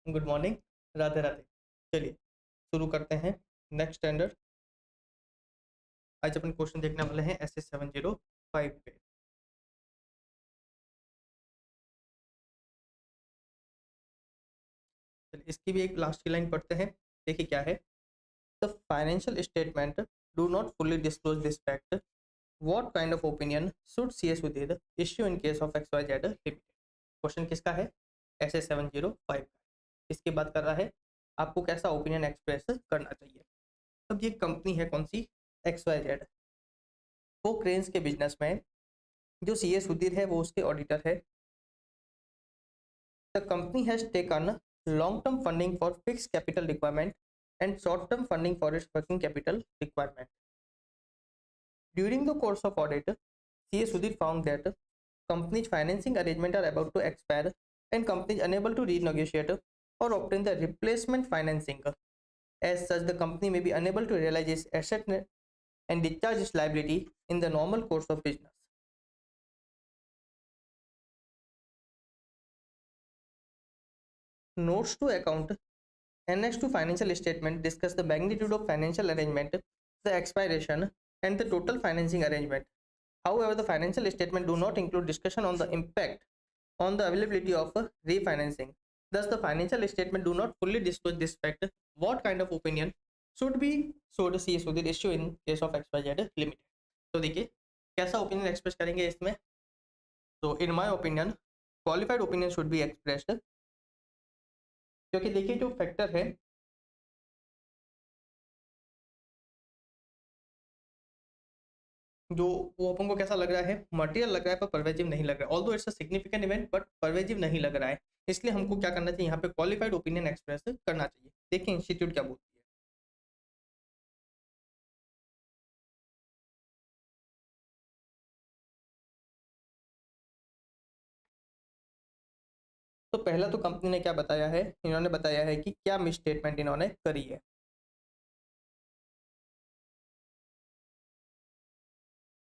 Good morning. Radhe Radhe. चलिए शुरू करते हैं। Next standard. आज अपन क्वेश्चन देखने वाले हैं एस एस 705 पे। चलिए इसकी भी एक लास्ट की लाइन पढ़ते हैं। देखिए क्या है। The financial statement do not fully disclose this fact. What kind of opinion should C S with issue in case of X Y Z limited. Question किसका है? एस एस 705 का। इसकी बात कर रहा है आपको कैसा ओपिनियन एक्सप्रेस करना चाहिए। अब ये कंपनी है कौन सी? X Y Z. वो क्रेन्स के बिजनेस में जो सी एस सुधीर है वो उसके ऑडिटर है। The company has taken long term funding for fix capital requirement and short term funding for its working capital requirement. During the course of audit, C S Sudhir found that company's financing arrangement are about to expire and company is unable to renegotiate or obtain the replacement financing. As such, the company may be unable to realize its asset and discharge its liability in the normal course of business. Notes to account annexed to financial statement discuss the magnitude of financial arrangement, the expiration, and the total financing arrangement. However, the financial statement do not include discussion on the impact on the availability of refinancing. Thus, the financial statement do not fully disclose this fact. What kind of opinion should see Sudhir issue in case of XYZ Limited? तो देखिए कैसा opinion express करेंगे इसमें। तो in my opinion qualified opinion should be expressed, क्योंकि देखिए जो factor है जो वो अपन को कैसा लग रहा है, मटेरियल लग रहा है पर परवेजिव नहीं लग रहा है। Although it's a significant event but pervasive नहीं लग रहा है। इसलिए हमको क्या करना चाहिए, यहाँ पे क्वालिफाइड ओपिनियन एक्सप्रेस करना चाहिए। देखिए इंस्टीट्यूट क्या बोलती है। तो पहला तो कंपनी ने क्या बताया है, इन्होंने बताया है कि क्या मिस स्टेटमेंट इन्होंने करी है।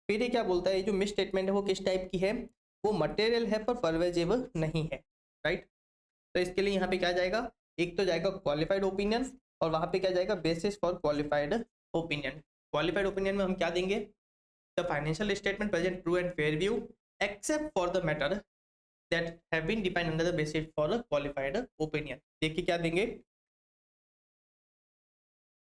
फिर ये क्या बोलता है, जो मिस स्टेटमेंट है वो किस टाइप की है, वो मटेरियल है पर परवेजिव नहीं है। राइट। तो इसके लिए यहाँ पे क्या जाएगा, एक तो जाएगा क्वालिफाइड ओपिनियन और वहां पे क्या जाएगा, basis for qualified opinion. Qualified opinion में हम क्या देंगे, the financial statement present true and fair view except for the matter that have been defined under the basis for qualified opinion. देखिए क्या देंगे,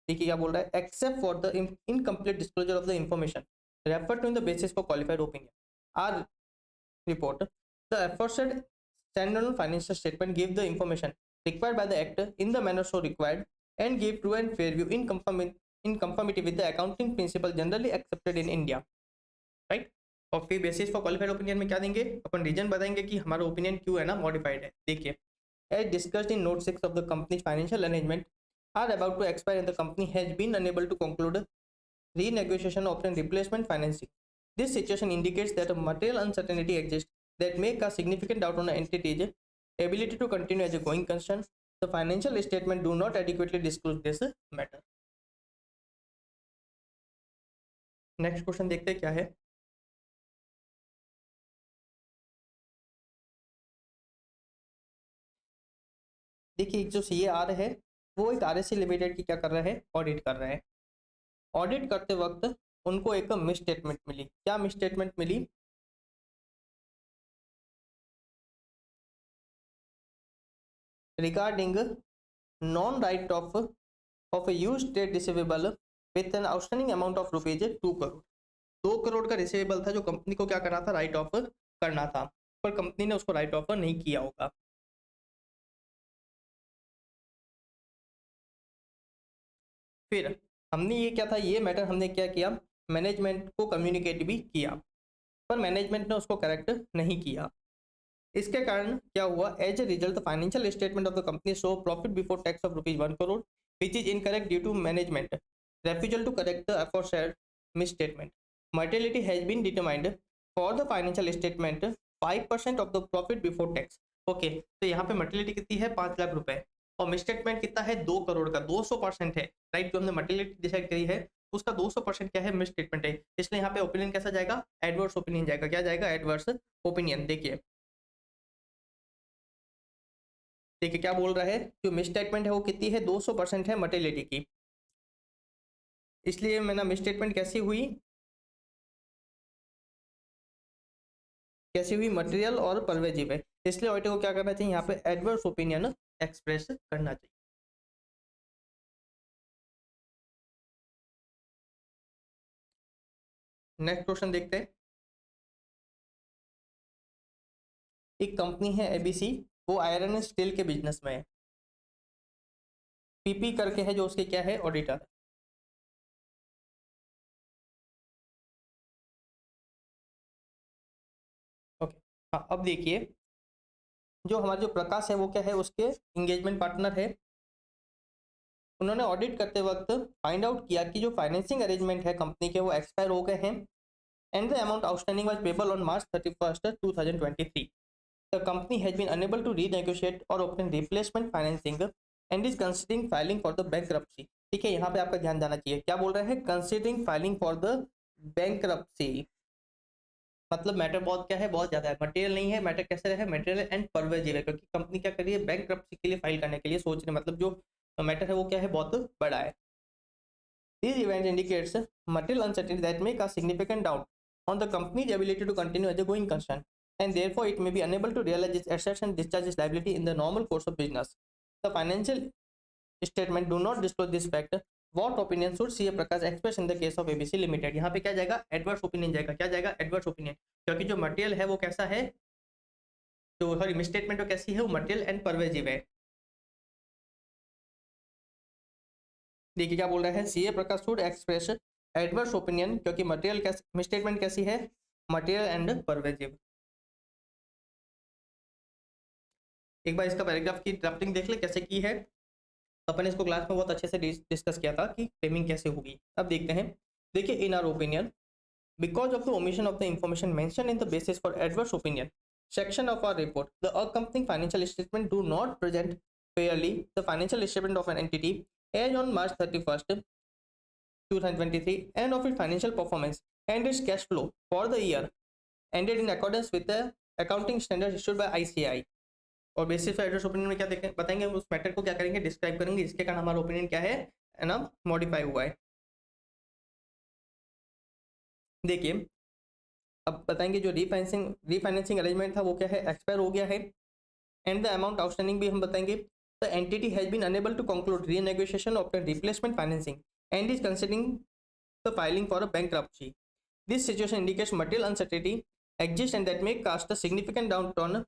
देखिए क्या बोल रहा है, except for the incomplete disclosure of the information referred to in the basis for qualified opinion. Our report, the aforesaid standalone financial statement give the information required by the act in the manner so required and give true and fair view in conformity with the accounting principle generally accepted in India. Right? और फिर basis for qualified opinion में क्या देंगे, अपन reason बताएंगे कि हमारा opinion क्यों है ना मॉडिफाइड है। देखिए as discussed in note 6 of the company's financial arrangement are about to expire and the company has been unable to conclude renegotiation of and replacement financing. This situation indicates that a material uncertainty exists that make a significant doubt on the entity's ability to continue as a going concern. The financial statement do not adequately disclose this matter. Next question देखते हैं क्या है। देखिए जो सी A R है वो एक R S C limited की क्या कर रहा है, ऑडिट कर रहा है। ऑडिट करते वक्त उनको एक मिस स्टेटमेंट मिली। क्या मिस स्टेटमेंट मिली, regarding non write off use trade receivable with an outstanding amount of rupees 2 crore. 2 crore का रिसीवेबल था जो कंपनी को क्या करना था, राइट ऑफ करना था, पर कंपनी ने उसको राइट ऑफ नहीं किया होगा। फिर हमने ये क्या था, ये मैटर हमने क्या किया, मैनेजमेंट को कम्युनिकेट भी किया, पर मैनेजमेंट ने उसको करेक्ट नहीं किया। इसके कारण क्या हुआ, as a result the financial statement of the company show profit before tax of rupees 1 crore which is incorrect due to management refusal to correct the aforesaid misstatement. Mortality has been determined for the financial statement 5% of the profit before tax. Okay तो यहाँ पे मर्टिलिटी कितनी है, 5 लाख रुपए, और misstatement कितना है, 2 करोड़ का, 200% है। राइट, जो हमने मर्टिलिटी डिसाइड करी है उसका 200% क्या है, मिसस्टेटमेंट है। इसलिए यहाँ पे ओपिनियन कैसा जाएगा, एडवर्स ओपिनियन जाएगा। क्या जाएगा, एडवर्स ओपिनियन। देखिए ठीक है, क्या बोल रहा है, जो मिस स्टेटमेंट है वो कितनी है, 200% है मटेरियलिटी की। इसलिए मैंने मिस स्टेटमेंट कैसी हुई मटेरियल और परवेजिव है, इसलिए ऑडिटर को क्या करना चाहिए, यहाँ पे एडवर्स ओपिनियन एक्सप्रेस करना चाहिए। नेक्स्ट क्वेश्चन देखते हैं। एक कंपनी है एबीसी, वो आयरन एंड स्टील के बिजनेस में है। पीपी करके है जो उसके क्या है, ऑडिटर। ओके, हाँ अब देखिए, जो हमारे जो प्रकाश है वो क्या है, उसके एंगेजमेंट पार्टनर है। उन्होंने ऑडिट करते वक्त फाइंड आउट किया कि जो फाइनेंसिंग अरेंजमेंट है कंपनी के वो एक्सपायर हो गए हैं, and the amount outstanding was payable on March 31st 2023। The company has been unable to renegotiate or obtain replacement financing and is considering filing for the bankruptcy। ठीक है, यहाँ पे आपका ध्यान जाना चाहिए, क्या बोल रहे हैं, considering filing for the bankruptcy. मतलब मैटर बहुत क्या है, बहुत ज्यादा है, मटेरियल नहीं है, मैटर कैसे है, मटेरियल एंड परवेजिव है, क्योंकि कंपनी क्या कर रही है, बैंक्रप्सी के लिए फाइल करने के लिए सोच रही है, मतलब जो मैटर है वो क्या है, बहुत बड़ा है। These events indicates material uncertainty that make a significant doubt on the company's ability to continue as a going concern, and therefore it may be unable to realize its assets and discharge its liability in the normal course of business. The financial statement do not disclose this fact. What opinion should CA Prakash express in the case of ABC Limited? यहाँ पे क्या जाएगा, adverse opinion जाएगा, क्या जाएगा, adverse opinion, क्योंकि जो material है वो कैसा है, जो सॉरी मिसस्टेटमेंट तो कैसी है, वो मटेरियल एंड परवेजिव है। देखिए क्या बोल रहा है, CA Prakash should express adverse opinion, क्योंकि मटेरियल कैसी, मिसस्टेटमेंट कैसी है, मटेरियल एंड परवेजिव। एक बार इसका पैराग्राफ की ड्राफ्टिंग देख ले कैसे की है, अपन इसको क्लास में बहुत अच्छे से डिस्कस किया था कि फ्रेमिंग कैसे होगी। अब देखते हैं, देखिए in our opinion, because of the omission of the information mentioned in the basis for adverse opinion section of our report, the accompanying financial statement do not present fairly the financial statement of an entity as on March 31st 2023 and of its financial performance and its cash flow for the year ended in accordance with the accounting standards issued by ICAI। और basis पर address opinion में क्या देखें, बताएंगे उस matter को क्या करेंगे, डिस्क्राइब करेंगे, इसके कारण हमारा ओपिनियन क्या है ना, मॉडिफाई हुआ है। देखिए अब बताएंगे, जो रीफाइनेंसिंग अरेंजमेंट था वो क्या है, एक्सपायर हो गया है, एंड द अमाउंट आउटस्टैंडिंग भी हम बताएंगे। The entity has been unable to conclude renegotiation of the replacement financing and is considering the filing for a bankruptcy. This situation indicates material uncertainty exists and that may cast a significant doubt on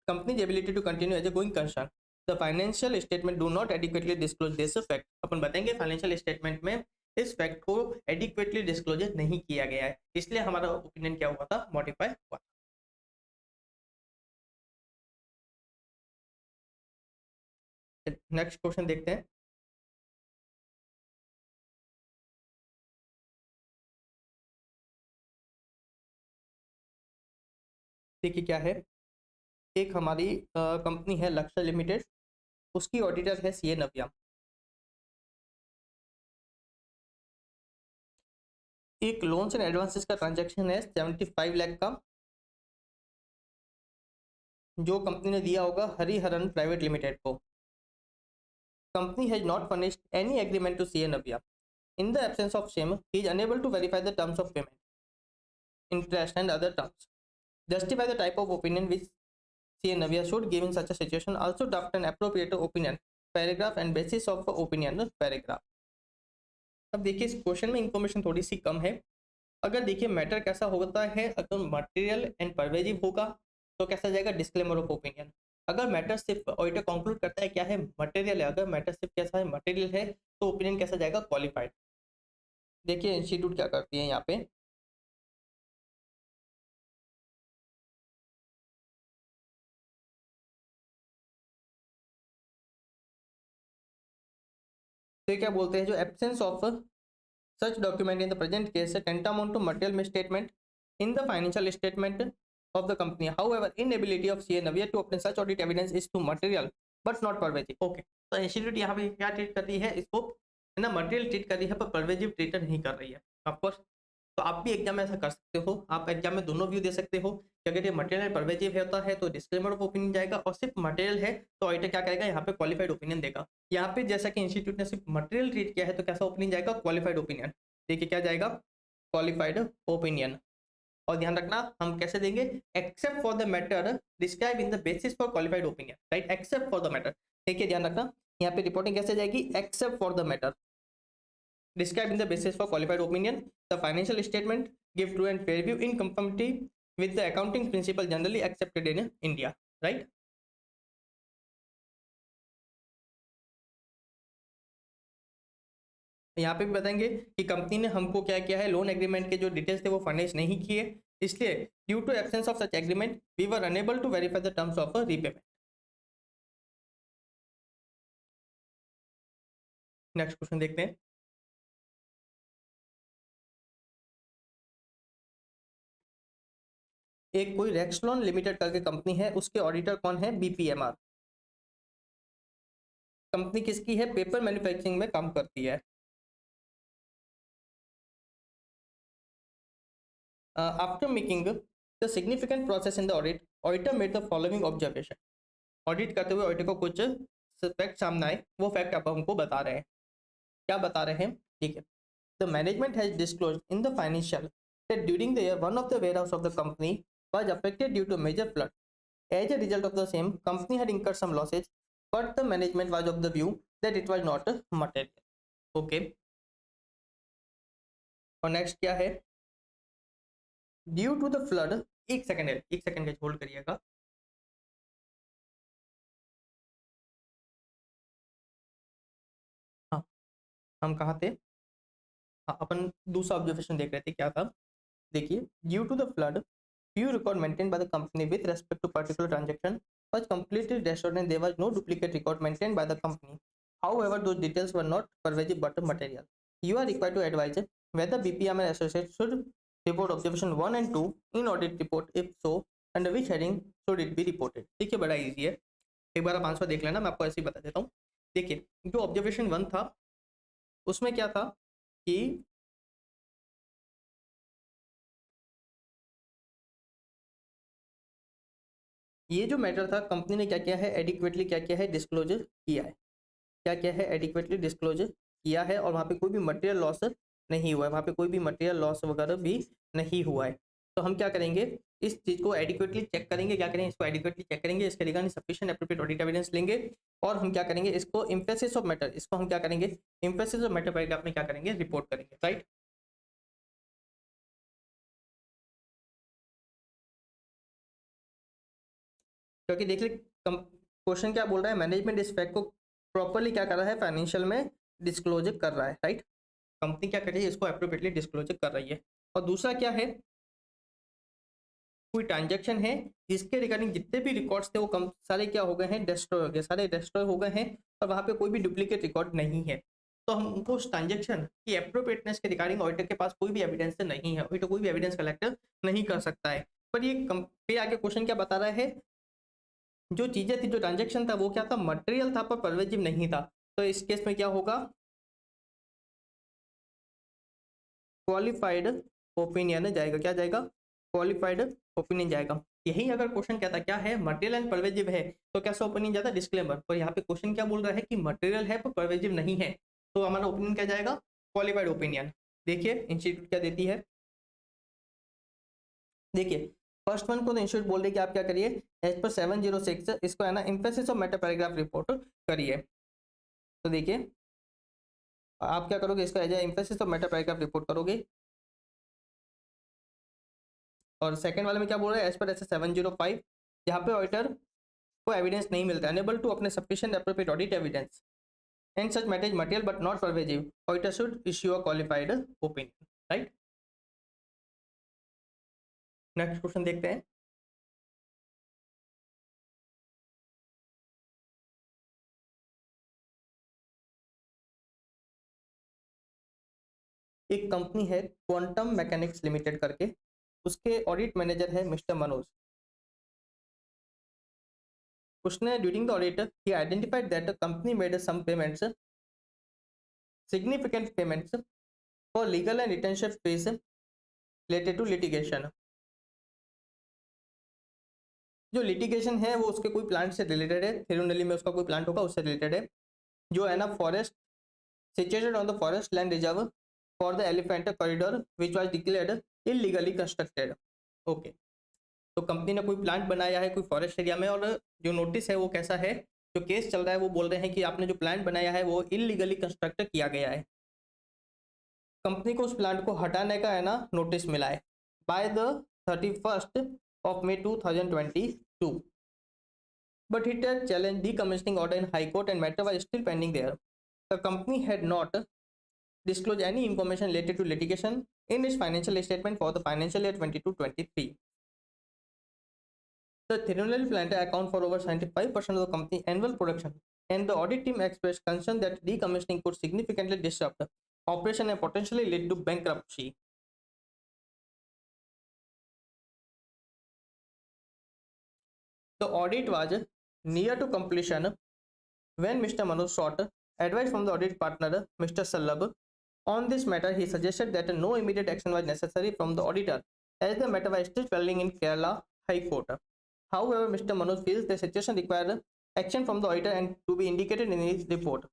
company's ability to continue as a going concern. The financial statement do not adequately disclose this fact। अपन बताएंगे financial statement में इस fact को adequately disclosure नहीं किया गया है, इसलिए हमारा ओपिनियन क्या हुआ था, मॉडिफाई हुआ। नेक्स्ट क्वेश्चन देखते हैं। देखिए क्या है, एक हमारी कंपनी है लक्ष्य लिमिटेड, उसकी ऑडिटर है सीए नव्या। एक लोन्स एंड एडवांसेस का ट्रांजैक्शन है 75 लाख का, जो कंपनी ने दिया होगा हरिहरन प्राइवेट लिमिटेड को। Company has not furnished any agreement to CA Navya. In the absence of same he is unable to verify the terms of payment, interest and other terms. Justify the type of opinion which CA Navya should give in such a situation. Also draft an appropriate opinion paragraph and basis of opinion paragraph। अब देखिए इस question में information थोड़ी सी कम है। अगर देखिए matter कैसा होता है, अगर मटेरियल एंड परवेजिव होगा तो कैसा जाएगा, डिस्क्लेमर ऑफ ओपिनियन। अगर मैटर सिर्फ ऑडिटर कंक्लूड करता है क्या है, मटेरियल है, अगर मैटर सिर्फ कैसा है, मटेरियल है, तो ओपिनियन कैसा जाएगा, क्वालिफाइड। देखिए इंस्टीट्यूट क्या करती है यहाँ पे, तो क्या बोलते हैं, जो absence of such document in the present case tantamount to material misstatement in the financial statement of the company। However, inability of CA Navya to obtain such audit evidence is to material but not pervasive। okay, तो institute यहाँ पे क्या treat कर रही है, इसको है ना मटेरियल ट्रीट कर रही है, पर परवेजिव ट्रीट नहीं कर रही है। ऑफ कोर्स तो आप भी एग्जाम में ऐसा कर सकते हो, आप एग्जाम में दोनों व्यू दे सकते हो कि अगर ये मटेरियल परवेजिव होता है तो डिस्क्लेमर ऑफ ओपिनियन जाएगा, और सिर्फ मटेरियल है तो ऑडिटर क्या करेगा, यहाँ पे क्वालिफाइड ओपिनियन देगा। यहाँ पे जैसा कि इंस्टीट्यूट ने सिर्फ मटेरियल ट्रीट किया है तो कैसा ओपिनियन जाएगा, क्वालिफाइड ओपिनियन। देखिए क्या जाएगा, क्वालिफाइड ओपिनियन। और ध्यान रखना हम कैसे देंगे, accept for the matter describe in the basis for qualified opinion, right, accept for the matter. देखिए ध्यान रखना यहाँ पे रिपोर्टिंग कैसे जाएगी, accept for the matter described in the basis for qualified opinion. The financial statement give true and fair view in conformity with the accounting principle generally accepted in India, right? यहाँ पे भी बताएंगे कि company ने हमको क्या किया है, लोन एग्रीमेंट के जो डिटेल्स थे वो फर्निश नहीं किए, इसलिए due to absence of such agreement we were unable to verify the terms of repayment. Next question देखते हैं। एक कोई रेक्सलॉन लिमिटेड करके कंपनी है, उसके ऑडिटर कौन है, बीपीएमआर। कंपनी किसकी है, पेपर मैन्युफैक्चरिंग में काम करती है। After making the significant process in the audit, auditor made the following observation. Audit करते हुए ऑडिटर को कुछ फैक्ट सामने आए, वो फैक्ट आप हमको बता रहे हैं। क्या बता रहे हैं, ठीक है। The management has disclosed in the financial that during the year one of the warehouse of the company was affected due to major flood. As a result of the same, company had incurred some losses, but the management was of the view that it was not material. Okay. और next क्या है, due to the flood, एक second का hold करिएगा। हाँ, हम कहाँ थे, हाँ अपन दूसरा ऑब्जर्वेशन देख रहे थे, क्या था, देखिए, due to the flood few record maintained by the company with respect to particular transaction was completely destroyed and there was no duplicate record maintained by the company. However, those details were not pervasive but material. You are required to advise whether BPM and Associates should report observation 1 and 2 in audit report. If so, under which heading should it be reported? देखिए बड़ा easy है, एक बार आप answer देख लेना, मैं आपको ऐसे ही बता देता हूँ। देखिए जो ऑब्जर्वेशन 1 था उसमें क्या था कि ये जो मैटर था, कंपनी ने क्या किया है, एडिक्वेटली क्या किया है, डिस्क्लोजर किया है। क्या किया है, एडिक्वेटली डिस्क्लोजर किया है, और वहाँ पे कोई भी मटेरियल लॉस नहीं हुआ है, वहाँ पे कोई भी मटेरियल लॉस वगैरह भी नहीं हुआ है। तो हम क्या करेंगे, इस चीज़ को एडिक्वेटली चेक करेंगे, क्या करेंगे, इसको एडिक्वेटली चेक करेंगे, इसके regarding sufficient appropriate audit evidence लेंगे, और हम क्या करेंगे, इसको एम्फेसिस ऑफ मैटर, इसको हम क्या करेंगे, एम्फेसिस ऑफ मैटर पैराग्राफ में क्या करेंगे, रिपोर्ट करेंगे, राइट। क्योंकि देखिए क्वेश्चन क्या बोल रहा है, मैनेजमेंट इस फैक्ट को प्रॉपरली क्या कर रहा है, फाइनेंशियल में डिस्क्लोजर कर रहा है, राइट। कंपनी क्या कर रही है, इसको एप्रोप्रिएटली डिस्क्लोजर कर रही है। और दूसरा क्या है, कोई ट्रांजैक्शन है जिसके रिगार्डिंग जितने भी रिकॉर्ड्स थे वो कम सारे क्या हो गए हैं, डिस्ट्रॉय हो गए, सारे डिस्ट्रॉय हो गए हैं, और वहाँ पे कोई भी डुप्लीकेट रिकॉर्ड नहीं है। तो हमको उस ट्रांजैक्शन की एप्रोप्रिएटनेस के रिगार्डिंग ऑडिटर के पास कोई भी एविडेंस नहीं है, ऑडिटर कोई भी एविडेंस कलेक्ट नहीं कर सकता है। पर ये पे आगे क्वेश्चन क्या बता रहा है, जो चीजें थी, जो ट्रांजेक्शन था वो क्या था, मटेरियल था पर परवेजिव नहीं था। तो इस केस में क्या होगा, क्वालिफाइड ओपिनियन जाएगा, क्या जाएगा, क्वालिफाइड ओपिनियन जाएगा। यही अगर क्वेश्चन कहता क्या है, मटेरियल एंड परवेजिव है, तो कैसा ओपिनियन जाता, डिस्क्लेमर। पर यहाँ पे क्वेश्चन क्या बोल रहा है कि मटेरियल है पर परवेजिव नहीं है, तो हमारा ओपिनियन क्या जाएगा, क्वालिफाइड ओपिनियन। देखिए इंस्टीट्यूट क्या देती है, देखिए फर्स्ट वन को तो इंस्टीट्यूट बोल रही है कि आप क्या करिए, एज पर 706 इसको है ना emphasis of matter paragraph report करिए। तो देखिए आप क्या करोगे, इसका as emphasis of matter paragraph report करोगे। और सेकंड वाले में क्या बोल रहा है, एज पर ऐसे 705 यहाँ पे ऑडिटर को एविडेंस नहीं मिलता, अनेबल टू अपने sufficient appropriate audit evidence and such matter is material but not pervasive, auditor should issue a qualified opinion, right. Next question देखते हैं। एक कंपनी है क्वांटम मैकेनिक्स लिमिटेड करके, उसके ऑडिट मैनेजर है मिस्टर मनोज। उसने during the audit he identified that the company made some payments, significant payments for legal and retention fees related to litigation. जो litigation है वो उसके कोई प्लांट से रिलेटेड है, थिरुनेली में उसका कोई प्लांट होगा उससे रिलेटेड है, जो है ना forest situated on the forest land reserve for the elephant corridor which was declared illegally constructed. Okay, तो कंपनी ने कोई प्लांट बनाया है कोई फॉरेस्ट एरिया में, और जो नोटिस है वो कैसा है, जो केस चल रहा है वो बोल रहे हैं कि आपने जो प्लांट बनाया है वो इलीगली कंस्ट्रक्ट किया गया है। कंपनी को उस प्लांट को हटाने का है ना नोटिस मिला है by the 31st of May 2022, but it had challenged decommissioning order in High Court and matter was still pending there. The company had not disclosed any information related to litigation in its financial statement for the financial year 22-23. The Tirunelveli plant account for over 75% of the company's annual production, and the audit team expressed concern that decommissioning could significantly disrupt operation and potentially lead to bankruptcy. The audit was near to completion when Mr. Manoj sought advice from the audit partner, Mr. Sallabh. On this matter, he suggested that no immediate action was necessary from the auditor, as the matter was still pending in Kerala High Court. However, Mr. Manoj feels the situation required action from the auditor and to be indicated in his report,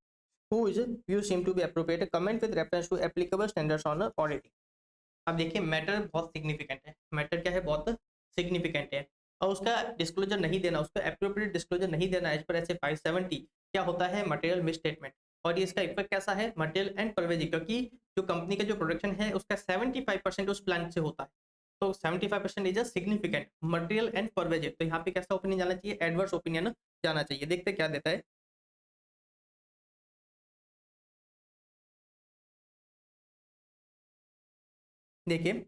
whose views seem to be appropriate. Comment with reference to applicable standards on auditing. अब देखिए matter बहुत significant है, matter क्या है, बहुत significant है, और उसका डिस्क्लोजर नहीं देना, उसका एप्रोप्रिएट डिस्क्लोजर नहीं देना एज पर ऐसे 570 क्या होता है, मटेरियल मिसस्टेटमेंट, और ये इसका इफेक्ट कैसा है, मटेरियल एंड परवेजी, क्योंकि जो कंपनी का जो प्रोडक्शन है उसका 75% उस प्लांट से होता है, तो 75% is a significant material and pervasive. तो यहाँ पे कैसा ओपिनियन जाना चाहिए, एडवर्स ओपिनियन जाना चाहिए। देखते क्या देता है, देखिए,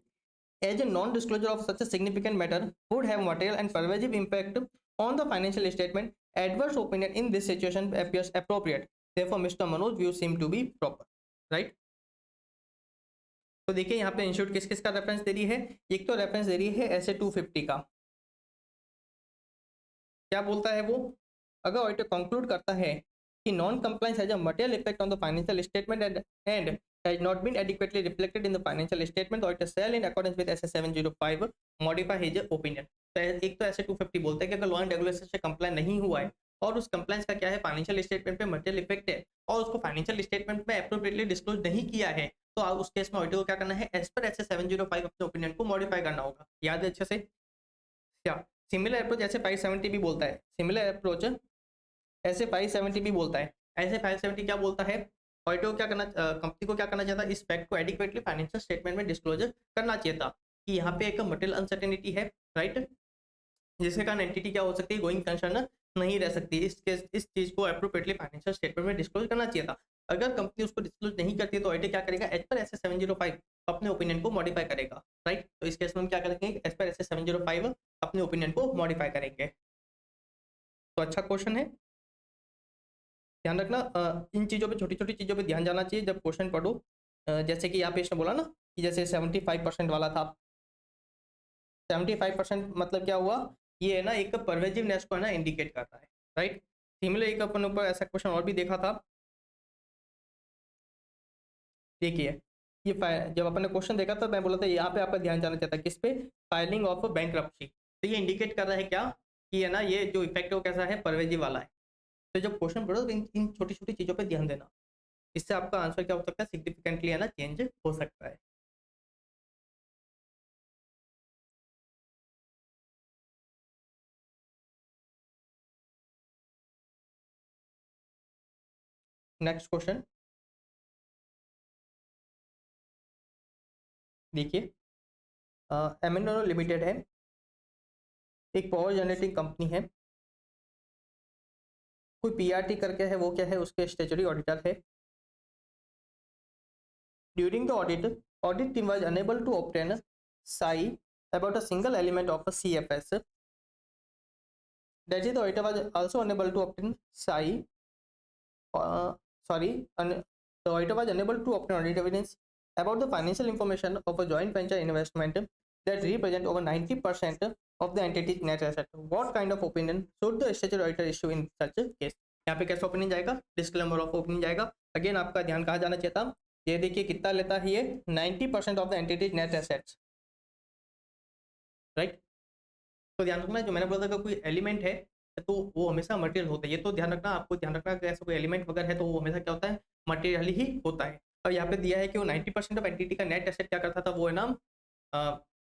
as a non-disclosure of such a significant matter would have material and pervasive impact on the financial statement, adverse opinion in this situation appears appropriate. Therefore, Mr. Manoj views seem to be proper, right? तो देखिए यहाँ पे institute किस किस का reference दे रही है, एक तो रेफरेंस दे रही है ऐसे 250 का, क्या बोलता है वो, अगर ऑडिटर कंक्लूड करता है कि non compliance has a material effect on the financial statement and has not been adequately reflected in the financial statement, or it shall in accordance with SS 705 modify his opinion। तो एक तो ऐसे 250 बोलते हैं कि अगर लॉ एंड रेगुलेशन से comply नहीं हुआ है और उस कंप्लायंस का क्या है, फाइनेंशियल स्टेटमेंट पे मटेरियल इफेक्ट है और उसको फाइनेंशियल स्टेटमेंट में एप्रोप्रिएटली डिस्क्लोज नहीं किया है, तो उस केस में ऑडिटर को क्या करना है, एज पर SS 705 अपने ओपिनियन को मॉडिफाई करना होगा। याद है अच्छे से क्या, सिमिलर अप्रोच ऐसे 570 भी बोलता है, सिमिलर अप्रोच ऐसे 570 भी बोलता है, ऐसे 570 क्या बोलता है, ऑडिटर को क्या करना, कंपनी को क्या करना चाहिए था, इस फैक्ट को एडिक्वेटली फाइनेंशियल स्टेटमेंट में डिस्क्लोजर करना चाहिए था कि यहाँ पे एक मटेरियल अनसर्टेनिटी है, राइट, जिसके कारण एंटिटी क्या हो सकती है, गोइंग कंसर्न नहीं रह सकती, इस चीज को एप्रोप्रिएटली फाइनेंशियल स्टेटमेंट में डिस्क्लोज करना चाहिए था। अगर कंपनी उसको डिस्क्लोज नहीं करती तो ऑडिटर क्या करेगा, एज पर SS 705 अपने ओपिनियन को मॉडिफाई करेगा, राइट। तो इस केस में हम क्या करेंगे, एज पर SS 705 अपने ओपिनियन को मॉडिफाई करेंगे। तो अच्छा क्वेश्चन है, ध्यान रखना, इन चीज़ों पे, छोटी छोटी चीज़ों पे ध्यान जाना चाहिए जब क्वेश्चन पढ़ो। जैसे कि यहाँ पे इसने बोला ना कि जैसे 75% वाला था, 75% मतलब क्या हुआ, ये है ना एक परवेजिवनेस को है ना इंडिकेट करता है, राइट। सिमिलर एक अपन ऊपर ऐसा क्वेश्चन और भी देखा था, देखिए ये जब अपन ने क्वेश्चन देखा था मैं बोला था यहाँ पे आपका ध्यान जाना चाहता है किस पे, फाइलिंग ऑफ बैंकरप्सी। तो ये इंडिकेट कर रहा है क्या कि है ना ये जो इफेक्ट है वो कैसा है, परवेजिव वाला है। तो जब क्वेश्चन पढ़ो तो इन छोटी छोटी चीज़ों पे ध्यान देना, इससे आपका आंसर क्या हो सकता है, सिग्निफिकेंटली है ना चेंज हो सकता है। नेक्स्ट क्वेश्चन देखिए, एमिनो लिमिटेड है, एक पावर जनरेटिंग कंपनी है, कोई PRT करके है, वो क्या है, उसके स्टेचुटरी ऑडिटर है। During the audit team was unable to obtain साई about a single element of a CFS, that is the auditor was also unable to obtain SAI, the auditor was unable to obtain audit evidence about the financial information of a joint venture investment that represent over 90% of the entity's net asset. What kind of opinion should the statutory auditor issue in such a case? यहाँ पे कैसा opinion जाएगा, disclaimer of opinion जाएगा। Again आपका ध्यान कहाँ जाना चाहिए था, ये देखिए कितना लेता है ये, 90% of the entities net assets, right. तो ध्यान रखना, जो मैंने बोला था कि कोई एलिमेंट है तो वो हमेशा मटेरियल होता है, ये तो ध्यान रखना, आपको ध्यान रखना कि ऐसा कोई एलिमेंट वगैरह है तो वो हमेशा क्या होता है, मटेरियल ही होता है। और यहाँ पे दिया है कि वो 90% ऑफ एंटिटी का नेट एसेट क्या करता था, वो है ना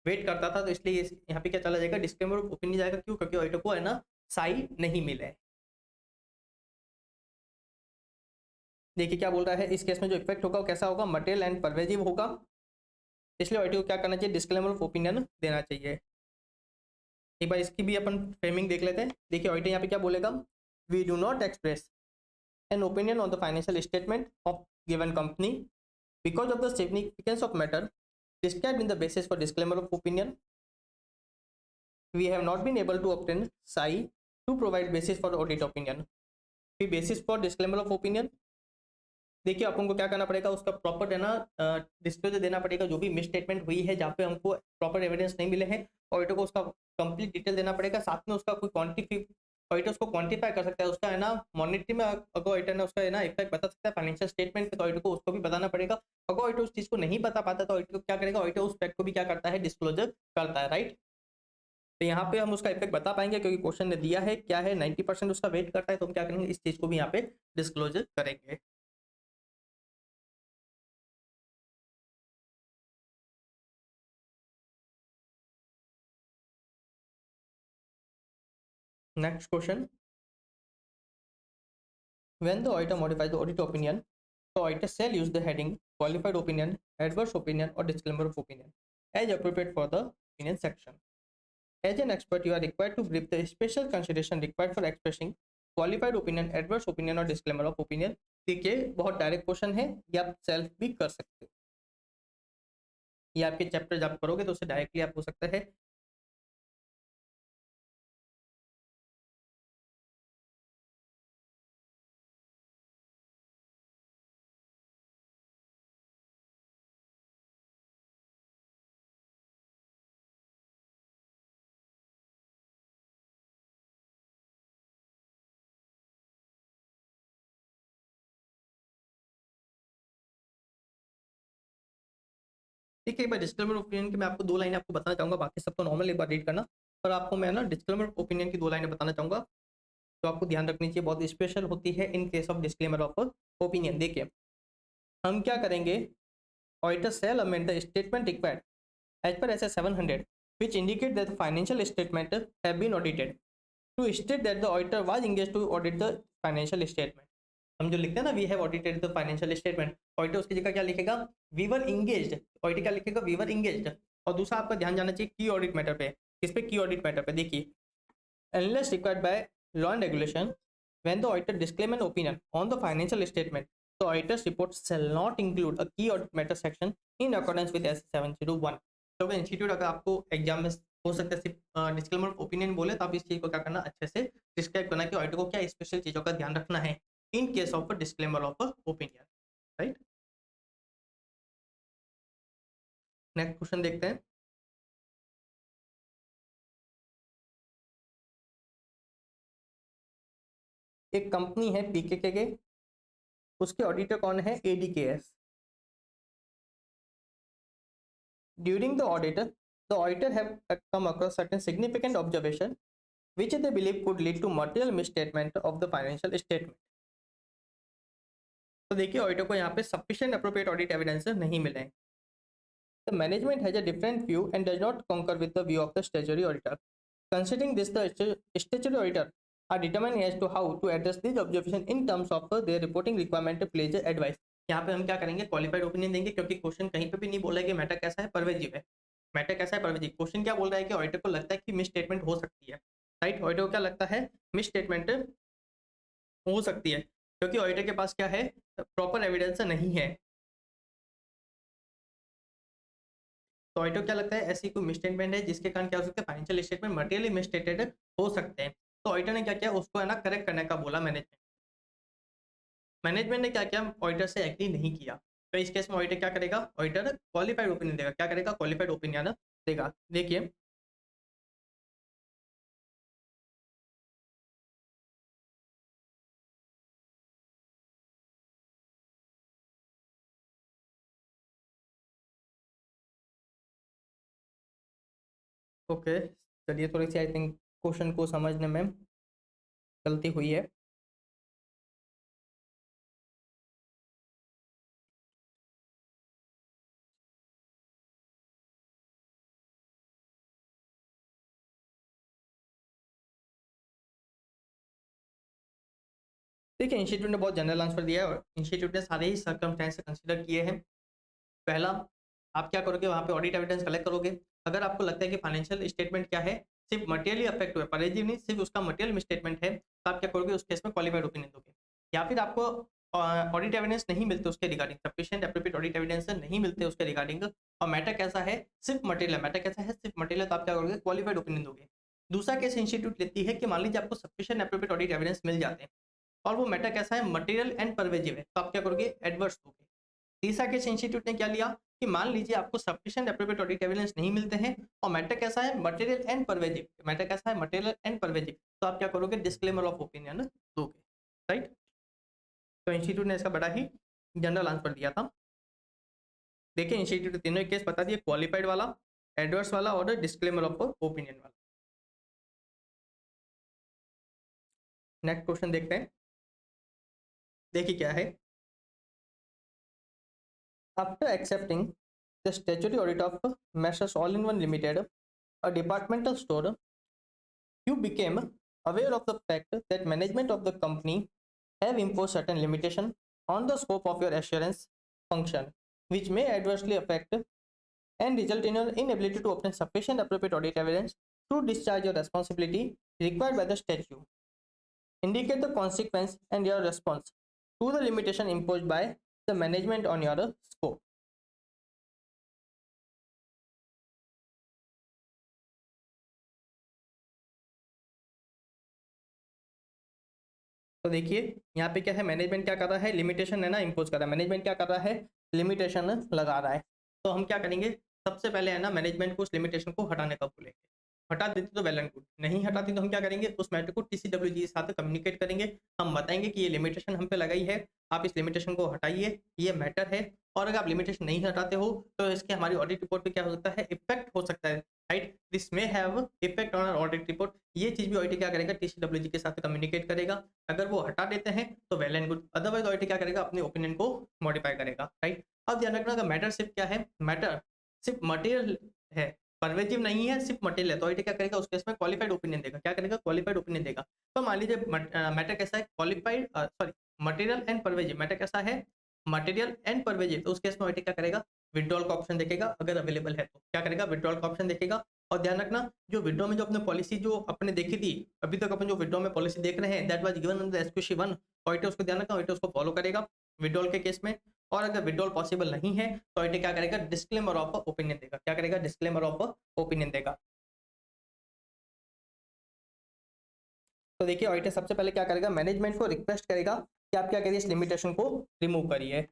वेट करता था, तो इसलिए यहाँ पे क्या चला जाएगा, डिस्क्लेमर ऑफ ओपिनियन जाएगा। क्यों? क्योंकि ऑडिटर को है ना साई नहीं मिला है। देखिए क्या बोल रहा है, इस केस में जो इफेक्ट होगा वो कैसा होगा, मटेरियल एंड परवेजिव होगा, इसलिए ऑडिटर को क्या करना चाहिए, डिस्क्लेमर ऑफ ओपिनियन देना चाहिए। एक बार इसकी भी अपन फ्रेमिंग देख लेते हैं। देखिए ऑडिटर यहाँ पे क्या बोलेगा, we do not express an opinion on the financial statement of given company because of the significance of matter described in the basis for disclaimer of opinion. We have not been able to obtain SAI to provide basis for audit opinion. फिर basis for disclaimer of opinion, देखिए अपन को क्या करना पड़ेगा, उसका proper है ना disclosure देना पड़ेगा, जो भी मिस स्टेटमेंट हुई है जहाँ पे हमको प्रॉपर एविडेंस नहीं मिले हैं, ऑडिटर को उसका कंप्लीट डिटेल देना पड़ेगा। साथ में उसका कोई क्वांटिफी ऑडिटर उसको क्वांटिफाई कर सकता है, उसका है ना मॉनिटरी में अगर ऑडिटर ने उसका है ना इफेक्ट बता सकता है फाइनेंशियल स्टेटमेंट पे, तो ऑडिटर को उसको भी बताना पड़ेगा। अगर ऑडिटर उस चीज को नहीं बता पाता तो ऑडिटर क्या करेगा, ऑडिटर उस फैक्ट को भी क्या करता है, डिस्क्लोजर करता है, राइट। तो यहाँ पे हम उसका इफेक्ट बता पाएंगे क्योंकि क्वेश्चन ने दिया है क्या है, 90% उसका वेट करता है, तो हम क्या करेंगे, इस चीज को भी यहाँ पे डिस्क्लोजर करेंगे। Next question, when the auditor modifies the audit opinion, the auditor shall use the heading qualified opinion, adverse opinion, or disclaimer of opinion as appropriate for the opinion section. As an expert, you are required to brief the special consideration required for expressing qualified opinion, adverse opinion, or disclaimer of opinion. देखिए बहुत direct question है, ये आप self भी कर सकते हो, ये आपके चैप्टर जब करोगे तो उससे डायरेक्टली आप हो सकता है। देखिए एक बार डिस्क्लेमर ओपिनियन की मैं आपको दो लाइनें आपको बताना चाहूंगा, बाकी सब तो नॉर्मल एक बार रीड करना, पर आपको मैं ना डिस्क्लेमर ओपिनियन की दो लाइनें बताना चाहूंगा, तो आपको ध्यान रखनी चाहिए, बहुत स्पेशल होती है in case of disclaimer of opinion. देखिए हम क्या करेंगे, auditor shall amend the statement required as per S 700 which indicate that the financial statement have been audited to state that the auditor was engaged to audit the financial statement। हम जो लिखते हैं ना, we have audited the financial statement, auditor उसकी जगह क्या लिखेगा, we were engaged, auditor क्या लिखेगा, वी वर इंगेज्ड। और दूसरा आपका ध्यान जाना चाहिए की ऑडिट मैटर पे, किस पे, की ऑडिट मैटर पे। देखिए unless required by law and regulation, when the auditor disclaim an opinion on the financial statement, the auditor's report shall not include a key audit matter section in accordance with S 701। तो अगर institute अगर आपको exam में हो सकता है सिर्फ disclaimer of opinion बोले, तो आप इस चीज को क्या करना, अच्छे से डिस्क्राइब करना कि ऑडिटर को क्या स्पेशल चीजों का ध्यान रखना है in case of disclaimer of opinion, right. Next question देखते हैं। एक कंपनी है पीके, उसके ऑडिटर कौन है, एडीकेएस। During the audit, the auditor have come across certain significant observation which they believe could lead to material misstatement of the financial statement। तो देखिए auditor को यहाँ पे sufficient appropriate audit evidence नहीं मिले हैं। The management has a different view and does not concur with the view of the statutory auditor. Considering this, the statutory auditor are determined as to how to address this observation in terms of their reporting requirement please advice। यहाँ पे हम क्या करेंगे, qualified opinion देंगे, क्योंकि question कहीं पे भी नहीं बोला है कि मैटर कैसा है, परवेजिव है। मैटर कैसा है, परवेजिव। क्वेश्चन क्या बोल रहा है कि ऑडिटर को लगता है कि मिस स्टेटमेंट हो सकती है, राइट। ऑडिटर को क्या लगता है, मिस स्टेटमेंट हो सकती है, क्योंकि ऑडिटर के पास क्या है, प्रॉपर एविडेंस नहीं है। तो ऑडिटर क्या लगता है, ऐसी कोई मिस स्टेटमेंट है जिसके कारण क्या हो सकता है, financial statement materially miss stated हो सकते हैं। तो ऑडिटर ने क्या किया, उसको है ना करेक्ट करने का बोला मैनेजमेंट। मैनेजमेंट ने क्या किया, ऑडिटर से एग्री नहीं किया। तो इस केस में ऑडिटर क्या करेगा, ऑडिटर क्वालिफाइड ओपिनियन देगा। क्या करेगा, क्वालिफाइड ओपिनियन देगा। देखिए ओके, चलिए थोड़ी सी आई थिंक क्वेश्चन को समझने में गलती हुई है। देखिए, इंस्टीट्यूट ने बहुत जनरल आंसर दिया है और इंस्टीट्यूट ने सारे ही सर्कमस्टेंस कंसीडर किए हैं। पहला, आप क्या करोगे, वहाँ पे ऑडिट एविडेंस कलेक्ट करोगे। अगर आपको लगता है कि फाइनेंशियल स्टेटमेंट क्या है, सिर्फ मटेरियली अफेक्ट हुआ है, परेजी नहीं, सिर्फ उसका मटेरियल स्टेटमेंट है, तो आप क्या करोगे, उस केस में क्वालिफाइड ओपिनियन दोगे। या फिर आपको ऑडिट एविडेंस नहीं मिलते उसके regarding, sufficient appropriate audit evidence नहीं मिलते उसके रिगार्डिंग, और मैटर कैसा है, सिर्फ मटेरियल, मैटर कैसा है, सिर्फ मटेरियल, तो आप क्या करोगे, क्वालिफाइड ओपिनियन दोगे। दूसरा केस इंस्टीट्यूट लेती है कि मान लीजिए आपको सफिशिएंट एप्रोप्रिएट ऑडिट एविडेंस मिल जाते हैं और वो मैटर कैसा है, मटेरियल एंड परवेजिव है, तो आप क्या करोगे, एडवर्स दोगे। तीसरा केस इंस्टीट्यूट ने क्या लिया कि मान लीजिए आपको सफिशिएंट एप्रोप्रिएट ऑडिट एविडेंस नहीं मिलते हैं और मैटर कैसा है, मटेरियल एंड परवेजिव, मैटर कैसा है, मटेरियल एंड परवेजिव, तो आप क्या करोगे, डिस्क्लेमर ऑफ ओपिनियन दोगे। राइट, तो इंस्टीट्यूट ने इसका बड़ा ही जनरल आंसर दिया था। देखिए, इंस्टीट्यूट तीनों केस बता दिए, क्वालिफाइड वाला, एडवर्स वाला और डिस्क्लेमर ऑफ ओपिनियन वाला। नेक्स्ट क्वेश्चन देखते हैं, देखिए क्या है। After accepting the statutory audit of Messrs All-in-One Limited, a departmental store, you became aware of the fact that management of the company have imposed certain limitation on the scope of your assurance function, which may adversely affect and result in your inability to obtain sufficient appropriate audit evidence to discharge your responsibility required by the statute. Indicate the consequence and your response to the limitation imposed by the management on your scope. तो देखिए, यहाँ पे क्या है, management क्या कर रहा है, लिमिटेशन है ना इम्पोज कर रहा है। मैनेजमेंट क्या कर रहा है, लिमिटेशन लगा रहा है। तो हम क्या करेंगे, सबसे पहले है ना मैनेजमेंट को उस लिमिटेशन को हटाने का बोलेंगे। हटा देती तो वेल एंड गुड, नहीं हटाती तो हम क्या करेंगे, उस मैटर को TCWG के साथ कम्युनिकेट करेंगे। हम बताएंगे कि ये लिमिटेशन हम पे लगाई है, आप इस लिमिटेशन को हटाइए, ये मैटर है। और अगर आप लिमिटेशन नहीं हटाते हो तो इसके हमारी ऑडिट रिपोर्ट पे क्या हो सकता है, इफेक्ट हो सकता है। Right, this may have effect on audit report. ये चीज भी ऑडिट क्या करेगा, TCWG के साथ कम्युनिकेट करेगा। अगर वो हटा देते हैं तो well and good, otherwise audit क्या करेगा, अपने ओपिनियन को मॉडिफाई करेगा। राइट, अब ध्यान रखना, अगर मैटर सिर्फ क्या है, मैटर सिर्फ मटेरियल है, परवेजिव नहीं है, सिर्फ मटेरियल है, तो ऑडिट क्या करेगा, उस केस में क्वालिफाइड ओपिनियन देगा। क्या करेगा, क्वालिफाइड ओपिनियन देगा। तो मान लीजिए मैटर कैसा है, qualified sorry material and pervasive, matter कैसा है, मटेरियल एंड परवेजिव, तो उस केस में ऑडिट क्या करेगा, विड्रॉल का ऑप्शन देखेगा। अगर अवेलेबल है तो क्या करेगा, विड्रॉल का ऑप्शन देखेगा। और ध्यान रखना, जो विड्रॉ में जो अपने पॉलिसी जो अपने देखी थी, अभी तक अपन जो विड्रॉ में पॉलिसी देख रहे हैं, that was given under SQC 1, auditor उसको ध्यान रखना, ऑडिटर उसको फॉलो करेगा विड्रॉल के केस में। और अगर विड्रॉल पॉसिबल नहीं है तो ऑडिटर क्या करेगा, डिस्क्लेमर ऑफ ओपिनियन देगा। क्या करेगा, डिस्क्लेमर ऑफ ओपिनियन देगा। तो देखिए, ऑडिटर सबसे पहले क्या करेगा, मैनेजमेंट को रिक्वेस्ट करेगा कि आप क्या करिए, इस लिमिटेशन को रिमूव करिए।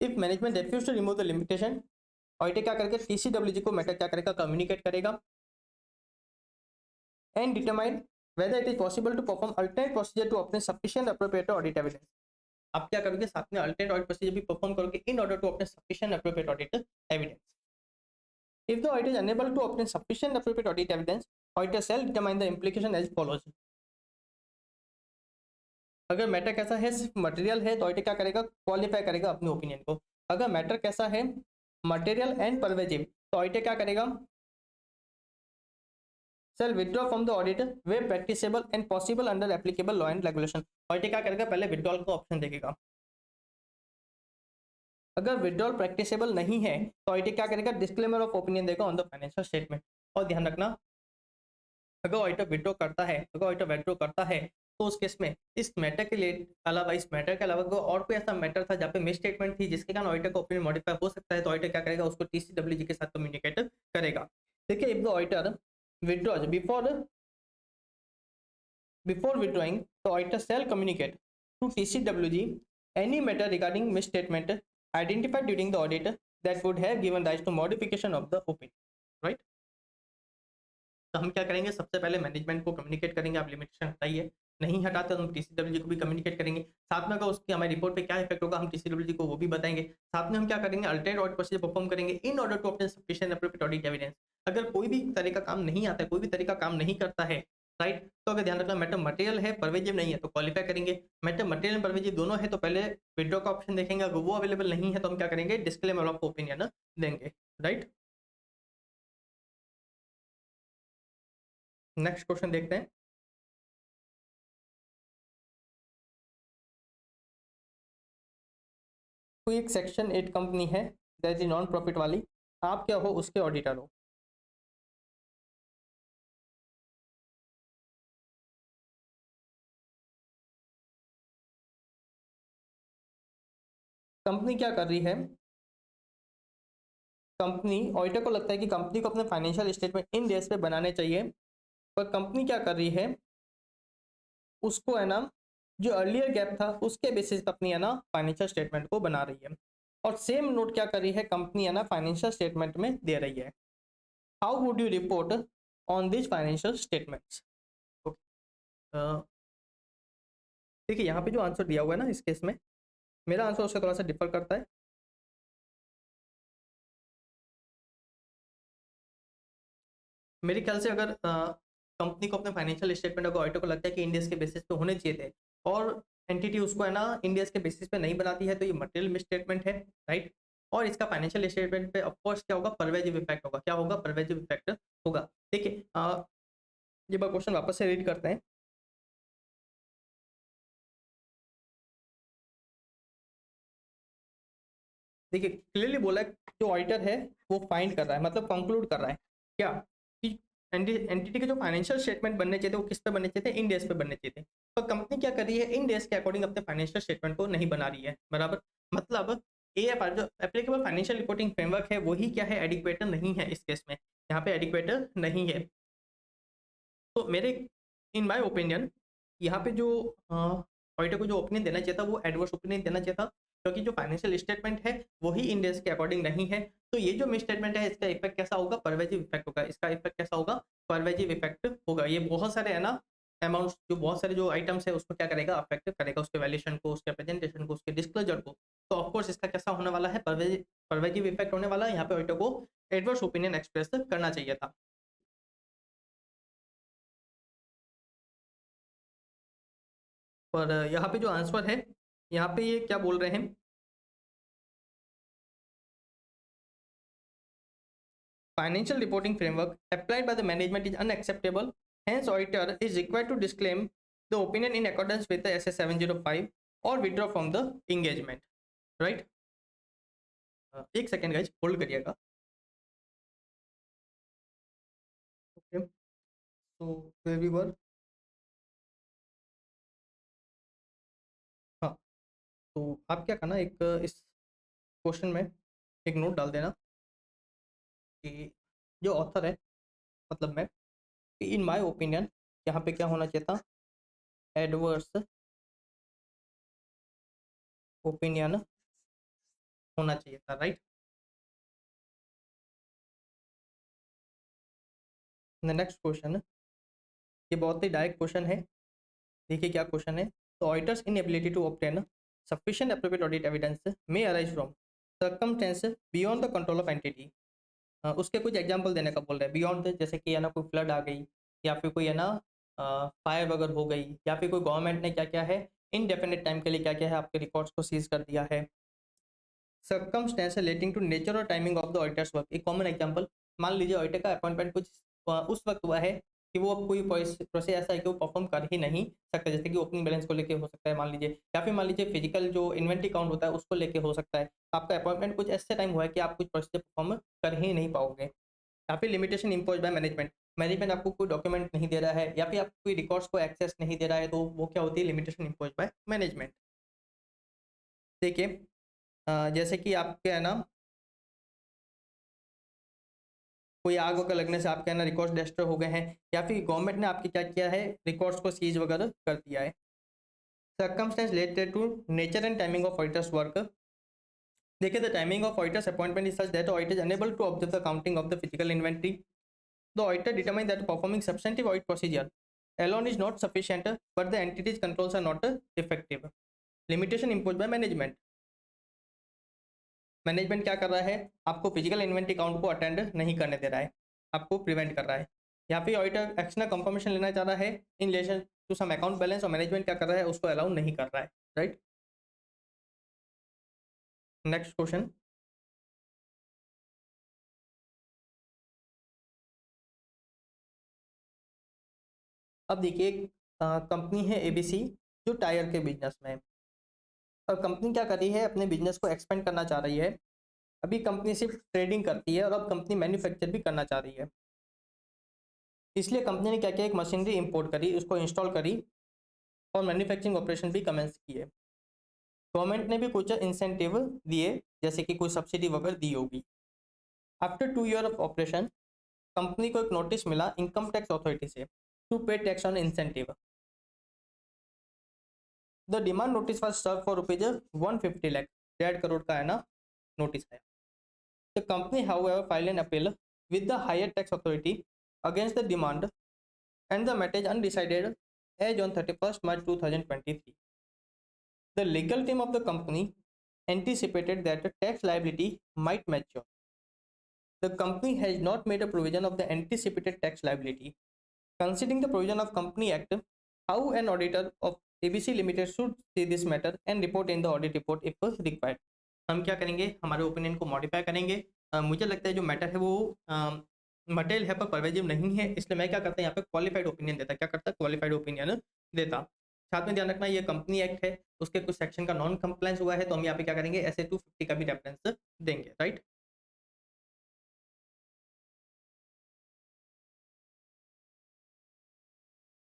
If management refuse to remove the limitation, auditor क्या करेगा, TCWG को मैटर क्या करेगा, कम्युनिकेट करेगा and determine whether it is possible to perform alternate procedure to obtain sufficient appropriate audit evidence. आप क्या करोगे, साथ में alternate audit procedure भी perform करोगे in order to obtain sufficient appropriate audit evidence. If the auditor is unable to obtain sufficient appropriate audit evidence, auditor shall determine the implication as follows. अगर matter कैसा है, सिर्फ material है, तो auditor क्या करेगा, क्वालिफाई करेगा अपने ओपिनियन को। अगर मैटर कैसा है, मटेरियल एंड परवेजिव, तो ऑडिटर क्या करेगा, shall withdraw from the audit where practicable and possible under applicable law and regulation. Auditor क्या करेगा, पहले विड्रॉल का ऑप्शन देखेगा। अगर विड्रॉल प्रैक्टिसेबल नहीं है तो ऑडिटर क्या करेगा, डिस्क्लेमर ऑफ ओपिनियन देगा ऑन द फाइनेंशियल स्टेटमेंट। और ध्यान रखना, अगर ऑडिटर विड्रॉ करता है, अगर ऑडिटर विड्रॉ करता है तो उस केस में इस मैटर के लिए अलावा, इस मैटर के अलावा और कोई ऐसा मैटर था जहाँ पे मिस स्टेटमेंट थी जिसके कारण ऑडिटर का ओपिनियन मॉडिफाई हो सकता है, तो ऑडिटर क्या करेगा, उसको TCWG के साथ कम्युनिकेट करेगा। देखिए, if the auditor withdraws before withdrawing, the auditor shall communicate to TCWG any matter regarding misstatement identified during the audit that would have given rise to modification of the opinion. Right? तो हम क्या करेंगे, सबसे पहले management को communicate करेंगे, आप limitation हटाइए। नहीं हटाते तो हम TCWG को भी कम्युनिकेट करेंगे। साथ में अगर उसकी हमारी रिपोर्ट पे क्या इफेक्ट होगा, हम TCWG को वो भी बताएंगे। साथ में हम क्या करेंगे, अल्टरनेट ऑडिट प्रोसीजर परफॉर्म करेंगे in order to obtain sufficient appropriate audit evidence. अगर कोई भी तरीका काम नहीं आता है, कोई भी तरीका काम नहीं करता है, राइट, तो अगर ध्यान रखना मैटर मटेरियल है, परवेजिव नहीं है तो क्वालिफाई करेंगे, मैटर मटेरियल एंड परवेजिव दोनों है तो पहले विड्रॉ का ऑप्शन देखेंगे, अगर वो अवेलेबल नहीं है तो हम क्या करेंगे, डिस्क्लेमर ऑफ ओपिनियन देंगे, राइट। नेक्स्ट क्वेश्चन देखते हैं। कोई एक सेक्शन 8 कंपनी है दैट इज नॉन प्रॉफिट वाली, आप क्या हो, उसके ऑडिटर हो। कंपनी क्या कर रही है, कंपनी ऑडिटर को लगता है कि कंपनी को अपने फाइनेंशियल स्टेटमेंट इन डेज पे बनाने चाहिए, पर कंपनी क्या कर रही है, उसको है ना, जो अर्लियर गैप था उसके बेसिस पे अपनी है ना फाइनेंशियल स्टेटमेंट को बना रही है, और सेम नोट क्या कर रही है कंपनी है ना फाइनेंशियल स्टेटमेंट में दे रही है। How would you report on this financial statements. देखिए यहाँ पे जो आंसर दिया हुआ है ना इस केस में, मेरा आंसर उससे थोड़ा सा डिफर करता है। मेरे ख्याल से अगर कंपनी को अपने फाइनेंशियल स्टेटमेंट अगर ऑडिटर को लगता है कि इंडियस के बेसिस पे होने चाहिए थे, और एंटिटी उसको है ना इंडियस के बेसिस पे नहीं बनाती है, तो ये मटेरियल मिसस्टेटमेंट है, राइट। और इसका फाइनेंशियल स्टेटमेंट पे ऑफकोर्स क्या होगा, परवेजिव इफेक्ट होगा, क्या होगा, परवेजिव इफेक्ट होगा। देखिए ये बार क्वेश्चन वापस से रीड करते हैं। देखिए क्लियरली बोला है, जो ऑडिटर है वो फाइंड कर रहा है, मतलब कंक्लूड कर रहा है क्या, कि एंटिटी के जो फाइनेंशियल स्टेटमेंट बनने चाहिए थे वो किस पे बनने चाहिए थे, इन डेज पे बनने चाहिए थे, तो कंपनी क्या कर रही है, इन डेज के अकॉर्डिंग अपने फाइनेंशियल स्टेटमेंट को नहीं बना रही है, बराबर। मतलब एएफआर जो एप्लीकेबल फाइनेंशियल रिपोर्टिंग फ्रेमवर्क है वही क्या है, एडिक्वेटर नहीं है इस केस में, यहाँ पे एडिक्वेटर नहीं है। तो मेरे इन माय ओपिनियन यहाँ पे जो ऑडिटर को जो ओपिनियन देना चाहिए था वो एडवर्स ओपिनियन देना चाहिए था, क्योंकि जो फाइनेंशियल स्टेटमेंट है वही इंडेक्स के अकॉर्डिंग नहीं है। तो ये जो मिस स्टेटमेंट है इसका इफेक्ट कैसा होगा, परवेजिव इफेक्ट होगा, इसका इफेक्ट कैसा होगा, परवेजिव इफेक्ट होगा। ये बहुत सारे है ना अमाउंट्स, जो बहुत सारे जो आइटम्स है उसको क्या करेगा, अफेक्ट करेगा, उसके वैल्यूएशन को, उसके प्रेजेंटेशन को, उसके डिस्क्लोजर को। तो ऑफकोर्स इसका कैसा होने वाला है, परवेजिव इफेक्ट होने वाला है। यहाँ पे ऑडिटर को एडवर्स ओपिनियन एक्सप्रेस करना चाहिए था। पर यहाँ पे जो आंसर है, यहाँ पे ये क्या बोल रहे हैं, financial reporting framework applied by the management is unacceptable. Hence, auditor is required to disclaim the opinion in accordance with the SS 705 or withdraw from the engagement. Right? एक सेकेंड गाइज होल्ड करिएगा। Okay, so where we were, हाँ, तो आप क्या करना, एक इस question में एक नोट डाल देना कि जो ऑथर है, मतलब मैं, इन माय ओपिनियन यहाँ पे क्या होना चाहिए था, एडवर्स ओपिनियन होना चाहिए था, राइट। नेक्स्ट क्वेश्चन, ये बहुत ही डायरेक्ट क्वेश्चन है। देखिए क्या क्वेश्चन है, तो auditor's inability to obtain sufficient appropriate audit evidence may arise from circumstances beyond the control of entity. उसके कुछ एग्जांपल देने का बोल रहे हैं, बियॉन्ड जैसे कि है ना कोई फ्लड आ गई, या फिर कोई है ना फायर वगैरह हो गई, या फिर कोई गवर्नमेंट ने क्या क्या है इनडेफिनेट टाइम के लिए क्या क्या है आपके रिकॉर्ड्स को सीज कर दिया है। सर्कमस्टेंस रिलेटिंग टू नेचर और timing of the auditors work, एक कॉमन एग्जांपल, मान लीजिए ऑडिटर का अपॉइंटमेंट कुछ उस वक्त हुआ है कि वो अब कोई प्रोसेस ऐसा है कि वो परफॉर्म कर ही नहीं सकता, जैसे कि ओपनिंग बैलेंस को लेके हो सकता है मान लीजिए, या फिर मान लीजिए फिजिकल जो इन्वेंट्री काउंट होता है उसको लेके हो सकता है। आपका अपॉइंटमेंट कुछ ऐसे टाइम हुआ है कि आप कुछ प्रोसेस परफॉर्म कर ही नहीं पाओगे, या फिर limitation impose by management, management आपको कोई डॉक्यूमेंट नहीं दे रहा है, या फिर आपको कोई रिकॉर्ड्स को एक्सेस नहीं दे रहा है, तो वो क्या होती है, लिमिटेशन इम्पोज बाय मैनेजमेंट। देखिए जैसे कि आपके है ना कोई आग वगैरह लगने से आपके ना रिकॉर्ड्स डिस्ट्रॉय हो गए हैं, या फिर गवर्नमेंट ने आपके क्या किया है, रिकॉर्ड्स को सीज वगैरह कर दिया है। Circumstances related to nature and timing of auditor's work, देखिए the timing of auditor's appointment is such that auditor is unable to observe the counting of the physical inventory, the auditor determine that performing substantive audit procedure alone is not sufficient but the entity's controls are not effective, limitation imposed by management, management क्या कर रहा है, आपको physical inventory count को attend नहीं करने दे रहा है। आपको प्रिवेंट कर रहा है। यहाँ पे ऑडिटर एक्शनल कंफर्मेशन लेना चाह रहा है in relation to some account balance, और मैनेजमेंट क्या कर रहा है, उसको अलाउ नहीं कर रहा है, राइट। नेक्स्ट क्वेश्चन, अब देखिए कंपनी है एबीसी जो टायर के बिजनेस में है, और कंपनी क्या कर रही है, अपने बिजनेस को एक्सपेंड करना चाह रही है। अभी कंपनी सिर्फ ट्रेडिंग करती है और अब कंपनी मैन्युफैक्चर भी करना चाह रही है। इसलिए कंपनी ने क्या किया, एक मशीनरी इंपोर्ट करी, उसको इंस्टॉल करी और मैन्युफैक्चरिंग ऑपरेशन भी कमेंस किए। गवर्नमेंट ने भी कुछ इंसेंटिव दिए, जैसे कि कोई सब्सिडी वगैरह दी होगी। After 2 year of operation company को एक नोटिस मिला इनकम टैक्स अथॉरिटी से to pay tax on incentive. The demand notice was serve for rupees 150 lakh, 1.5 crore का है ना नोटिस आया। The company however file an appeal with the higher tax authority against the demand and the matter is undecided as on 31st March 2023. The legal team of the company anticipated that the tax liability might mature. The company has not made a provision of the anticipated tax liability. Considering the provision of Company Act, how an auditor of ABC Limited should see this matter and report in the audit report if required. हम क्या करेंगे, हमारे opinion को modify करेंगे। मुझे लगता है जो मैटर है वो मटेरियल है पर परवेजिव नहीं है, इसलिए मैं क्या करता है यहाँ पे क्वालिफाइड ओपिनियन देता, क्या करता है क्वालिफाइड ओपिनियन देता। साथ में ध्यान रखना ये कंपनी एक्ट है, उसके कुछ सेक्शन का नॉन कंप्लायंस हुआ है, तो हम यहाँ पे क्या करेंगे, ऐसे 250 का भी रेफरेंस देंगे, राइट।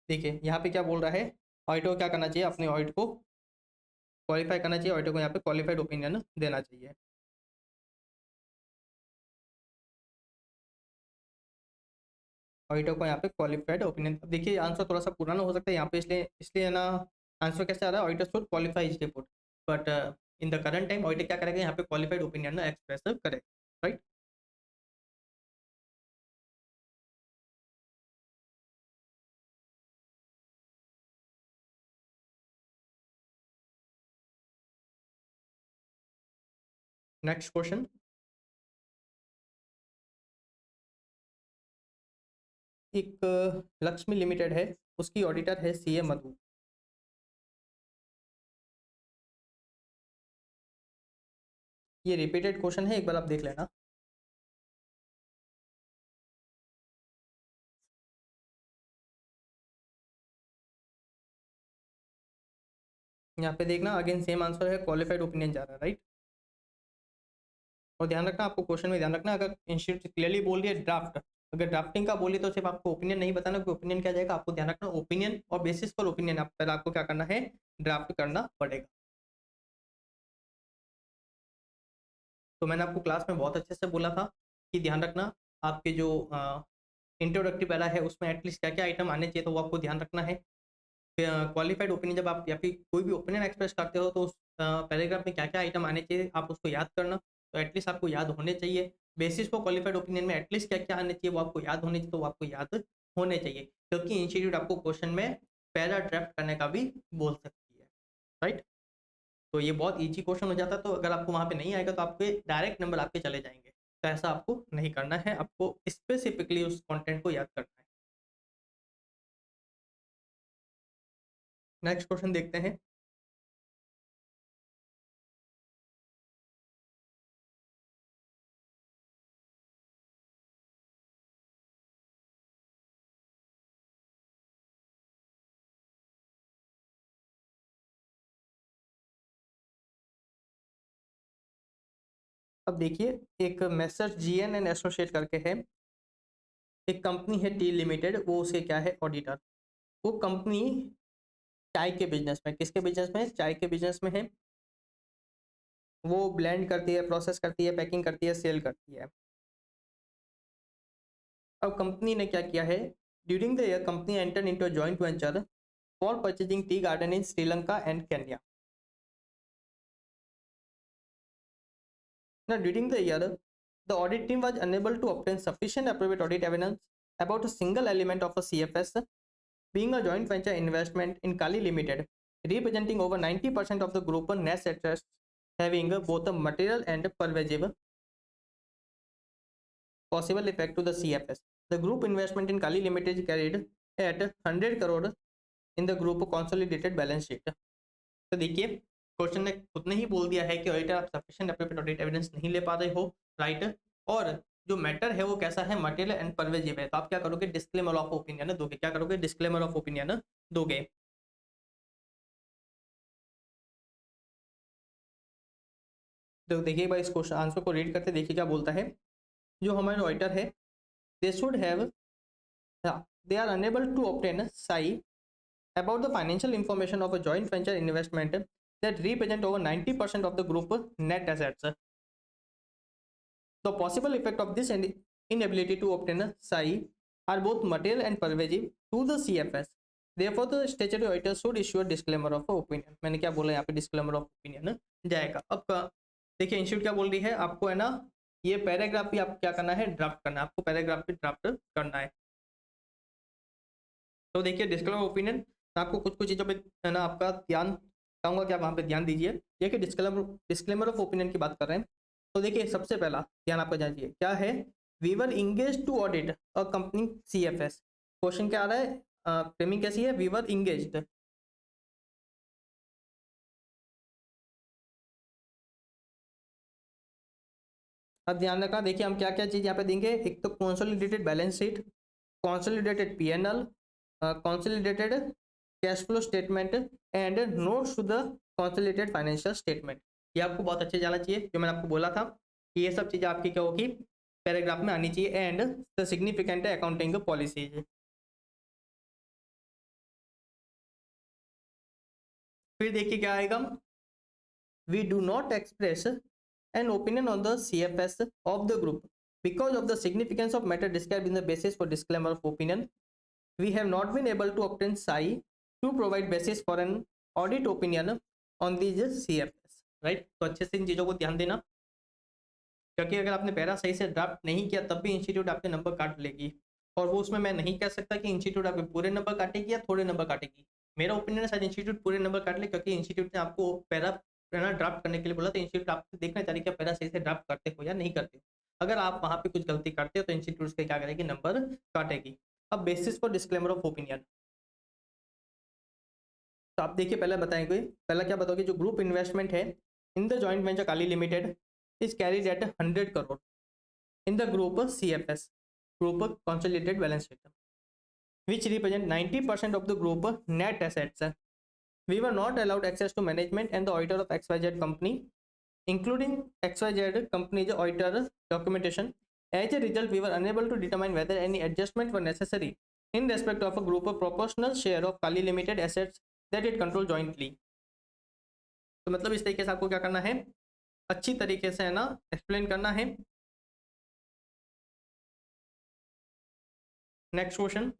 देखिए यहाँ पे क्या बोल रहा है, ऑडिटर को क्या करना चाहिए, अपने ऑडिट को क्वालिफाई करना चाहिए, ऑडिटर को यहाँ पे क्वालिफाइड ओपिनियन देना चाहिए। ऑडिटर को यहाँ पे क्वालिफाइड ओपिनियन, देखिए आंसर थोड़ा सा पुराना हो सकता है यहाँ पे, इसलिए इसलिए ना आंसर कैसे आ रहा है, auditor should qualify his report, but in the current time auditor क्या करेगा, यहाँ पे क्वालिफाइड ओपिनियन ना एक्सप्रेस करेगा, राइट। नेक्स्ट क्वेश्चन, एक लक्ष्मी लिमिटेड है, उसकी ऑडिटर है सीए मधु। ये रिपीटेड क्वेश्चन है, एक बार आप देख लेना। यहाँ पे देखना अगेन सेम आंसर है, क्वालिफाइड ओपिनियन जा रहा है, राइट। और ध्यान रखना, आपको क्वेश्चन में ध्यान रखना, अगर इंस्टीट्यूट क्लियरली बोल रही है ड्राफ्ट, अगर ड्राफ्टिंग का बोली तो सिर्फ आपको ओपिनियन नहीं बताना कि ओपिनियन क्या जाएगा, आपको ध्यान रखना ओपिनियन और बेसिस पर ओपिनियन आप पहले आपको क्या करना है, ड्राफ्ट करना पड़ेगा। तो मैंने आपको क्लास में बहुत अच्छे से बोला था कि ध्यान रखना आपके जो इंट्रोडक्टिव पहला है उसमें एटलीस्ट क्या क्या आइटम आने चाहिए, तो वो आपको ध्यान रखना है। क्वालिफाइड ओपिनियन जब आप या फिर कोई भी ओपिनियन एक्सप्रेस करते हो तो उस पैराग्राफ में क्या क्या आइटम आने चाहिए आप उसको याद करना, तो एटलीस्ट आपको याद होने चाहिए। बेसिस पर क्वालिफाइड ओपिनियन में एटलीस्ट क्या क्या आने चाहिए वो आपको याद होने चाहिए, तो वो आपको याद होने चाहिए, क्योंकि इंस्टीट्यूट आपको क्वेश्चन में पैरा ड्राफ्ट करने का भी बोल सकती है, राइट। तो ये बहुत ईजी क्वेश्चन हो जाता है, तो अगर आपको वहाँ पे नहीं आएगा तो आपके डायरेक्ट नंबर आपके चले जाएंगे, तो ऐसा आपको नहीं करना है, आपको स्पेसिफिकली उस कंटेंट को याद करना है। नेक्स्ट क्वेश्चन देखते हैं। अब देखिए एक मैसर्स जीएन एंड एसोसिएट करके है, एक कंपनी है टी लिमिटेड, वो उसे क्या है ऑडिटर। वो कंपनी चाय के बिजनेस में, किसके बिजनेस में, चाय के बिजनेस में है। वो ब्लेंड करती है, प्रोसेस करती है, पैकिंग करती है, सेल करती है। अब कंपनी ने क्या किया है, during the year company enter into a joint venture for purchasing tea garden in Sri Lanka and Kenya. Now, during the year, the audit team was unable to obtain sufficient appropriate audit evidence about a single element of a CFS, being a joint venture investment in Kali Limited, representing over 90% of the group net assets, having both a material and pervasive possible effect to the CFS. The group investment in Kali Limited is carried at 100 crore in the group consolidated balance sheet. तो देखिए question ने खुद ने ही बोल दिया है कि auditor आप सफिशिएंट एप्रोप्रिएट ऑडिट एविडेंस नहीं ले पा रहे हो, राइट, और जो मैटर है वो कैसा है, मटेरियल एंड परवेजिव है, तो आप क्या करोगे, डिस्क्लेमर ऑफ ओपिनियन दोगे, क्या करोगे, डिस्क्लेमर ऑफ ओपिनियन दोगे। तो देखिए भाई इस क्वेश्चन आंसर को रीड करते देखिए क्या बोलता है, जो हमारे ऑडिटर है they should have, they are unable to obtain SAI about the financial information of a joint venture investment that represent over 90% of the group net assets. The possible effect of this inability to obtain SAI are both material and pervasive to the CFS. Therefore, the statutory auditor should issue a disclaimer of opinion. मैंने क्या बोला यहाँ पे, disclaimer of opinion जाएगा। अब देखिए institute क्या बोल रही है, आपको है ना ये पैराग्राफ भी आप क्या करना है, ड्राफ्ट करना है, आपको पैराग्राफ भी ड्राफ्ट करना है। तो देखिए डिस्क्लेमर ओपिनियन, आपको कुछ कुछ चीज़ों पे है ना आपका ध्यान चाहूँगा कि आप वहाँ पे ध्यान दीजिए। देखिए डिस्क्लेमर ऑफ ओपिनियन की बात कर रहे हैं, तो देखिए सबसे पहला ध्यान आपका जानिए क्या है, we were engage to audit a company CFS। Question क्या आ रहा है, फ्रेमिंग कैसी है, वी वर इंगेज्ड, अब ध्यान रखना। देखिए हम क्या क्या चीज़ यहाँ पे देंगे, एक तो consolidated balance sheet, consolidated P&L, consolidated cash flow statement and notes to the consolidated financial statement. ये आपको बहुत अच्छे जाना चाहिए, जो मैंने आपको बोला था कि ये सब चीज़ें आपकी क्या होगी, पैराग्राफ में आनी चाहिए। And the significant accounting policies, फिर देखिए क्या आएगा, we do not express an opinion on the CFS of the group because of the significance of matter described in the basis for disclaimer of opinion. We have not been able to obtain SAI to provide basis for an audit opinion on these CFS, right? तो अच्छे से इन चीज़ों को ध्यान देना, क्योंकि अगर आपने पैरा सही से ड्राफ्ट नहीं किया तब भी इंस्टीट्यूट आपके नंबर काट लेगी, और वो उसमें मैं नहीं कह सकता कि इंस्टीट्यूट आपके पूरे नंबर काटेगी या थोड़े नंबर काटेगी। मेरा ओपिनियन है शायद इंस्टीट्यूट पूरे नंबर काट ले, क्योंकि इंस्टीट्यूट ने आपको पैरा ड्राफ्ट करने के लिए बोला, तो इंस्टीट्यूट आपसे देखना चाहिए कि पैरा सही से ड्राफ्ट करते हो या नहीं करते हो। अगर आप वहाँ पे कुछ गलती करते हो तो इंस्टीट्यूट उसके क्या करेगी, नंबर काटेगी। अब basis for disclaimer of opinion, तो आप देखिए पहले बताएंगे, पहला क्या बताओगे, जो ग्रुप इन्वेस्टमेंट है in the joint venture Kali limited is carried at 100 crore in the group CFS, group consolidated balance sheet, which represent 90% of the group net assets. We were not allowed access to management and the auditor of XYZ company, including XYZ company's auditor documentation. As a result, we were unable to determine whether any adjustment were necessary in respect of a group of proportional share of Kali Limited assets that it controlled jointly. तो मतलब इस तरीके से आपको क्या करना है, अच्छी तरीके से है ना एक्सप्लेन करना है। नेक्स्ट क्वेश्चन,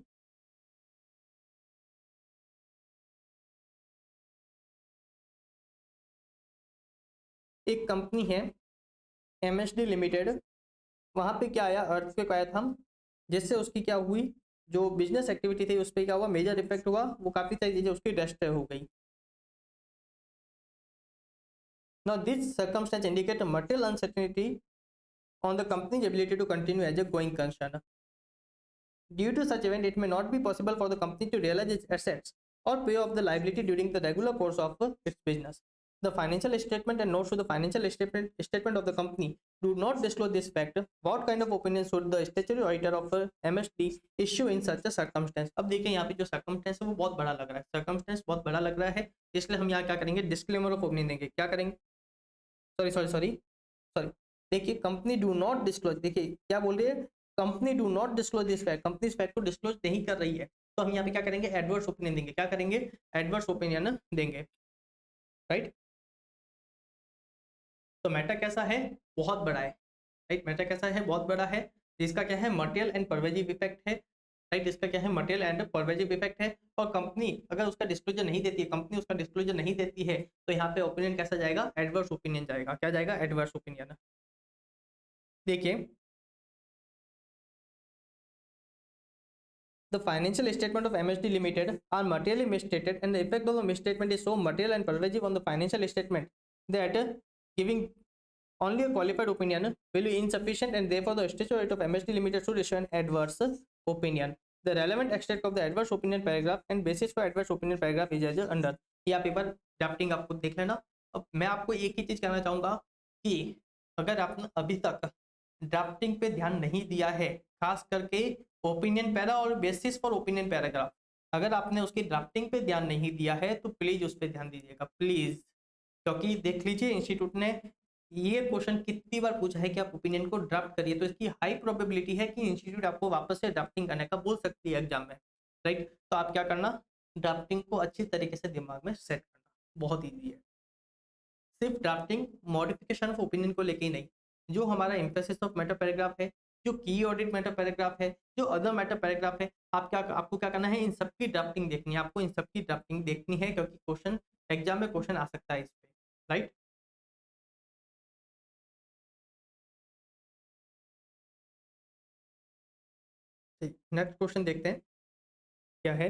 एक कंपनी है MSD लिमिटेड, वहाँ पे क्या आया, अर्थक्वेक आया था, जिससे उसकी क्या हुई, जो बिजनेस एक्टिविटी थी उस पर क्या हुआ, मेजर इफेक्ट हुआ, वो काफ़ी सारी चीज़ें उसकी डिस्ट्रॉय हो गई। Now this circumstance indicate a material uncertainty on the company's ability to continue as a going concern. Due to such event, it may not be possible for the company to realize its assets or pay off the liability during the regular course of its business. The financial statement and notes to the financial statement of the company do not disclose this fact. What kind of opinion should the statutory auditor of MSD issue in such a circumstance? अब देखिए यहाँ पे जो circumstance है वो बहुत बड़ा लग रहा है, circumstance बहुत बड़ा लग रहा है, इसलिए हम यहाँ क्या करेंगे, disclaimer of opinion देंगे। क्या करेंगे, सॉरी देखिए कंपनी डू नॉट डिस्क्लोज, देखिए क्या बोल रही है, company do not disclose this fact, company इस फैक्ट को डिस्क्लोज नहीं कर रही है, तो हम यहाँ पे क्या करेंगे, एडवर्स ओपिनियन देंगे। क्या करेंगे, एडवर्स ओपिनियन देंगे, राइट। तो मैटर कैसा है, बहुत बड़ा है, राइट, मैटर कैसा है, बहुत बड़ा है, जिसका क्या है, मटेरियल एंड परवेजिव इफेक्ट है, राइट, इसका क्या है, मटेरियल एंड परवेजिव इफेक्ट है। और कंपनी अगर उसका डिस्क्लोजर नहीं देती है, कंपनी उसका डिस्क्लोजर नहीं देती है, तो यहाँ पे ओपिनियन कैसा जाएगा, एडवर्स ओपिनियन जाएगा। क्या जाएगा, एडवर्स ओपिनियन। देखिए the financial statement of MSD Limited are materially misstated, and the effect of the misstatement is so material and pervasive on the financial statement that giving only a qualified opinion will be insufficient and therefore the statutory right of MSD Limited should issue an adverse opinion. The relevant extract of the adverse opinion paragraph and basis for adverse opinion paragraph is as under. या paper drafting आपको देख लेना। अब मैं आपको एक ही चीज कहना चाहूंगा कि अगर आपने अभी तक ड्राफ्टिंग पे ध्यान नहीं दिया है, खास करके ओपिनियन पैरा और बेसिस फॉर ओपिनियन पैराग्राफ, अगर आपने उसकी ड्राफ्टिंग पे ध्यान नहीं दिया है तो प्लीज उस पर ध्यान दीजिएगा प्लीज, क्योंकि देख लीजिए इंस्टीट्यूट ने ये क्वेश्चन कितनी बार पूछा है कि आप ओपिनियन को ड्राफ्ट करिए, तो इसकी हाई प्रोबेबिलिटी है कि इंस्टीट्यूट आपको वापस से ड्राफ्टिंग करने का बोल सकती है एग्जाम में, राइट। तो आप क्या करना, ड्राफ्टिंग को अच्छी तरीके से दिमाग में सेट करना, बहुत ईजी है। सिर्फ ड्राफ्टिंग मॉडिफिकेशन ऑफ ओपिनियन को लेके ही नहीं, जो हमारा एम्फेसिस ऑफ मैटर पैराग्राफ है, जो की ऑडिट मैटर पैराग्राफ है, जो अदर मैटर पैराग्राफ है, आपको क्या करना है, इन सबकी ड्राफ्टिंग देखनी है, आपको इन सबकी ड्राफ्टिंग देखनी है, क्योंकि क्वेश्चन एग्जाम में क्वेश्चन आ सकता है इस पे, राइट। नेक्स्ट क्वेश्चन देखते हैं क्या है।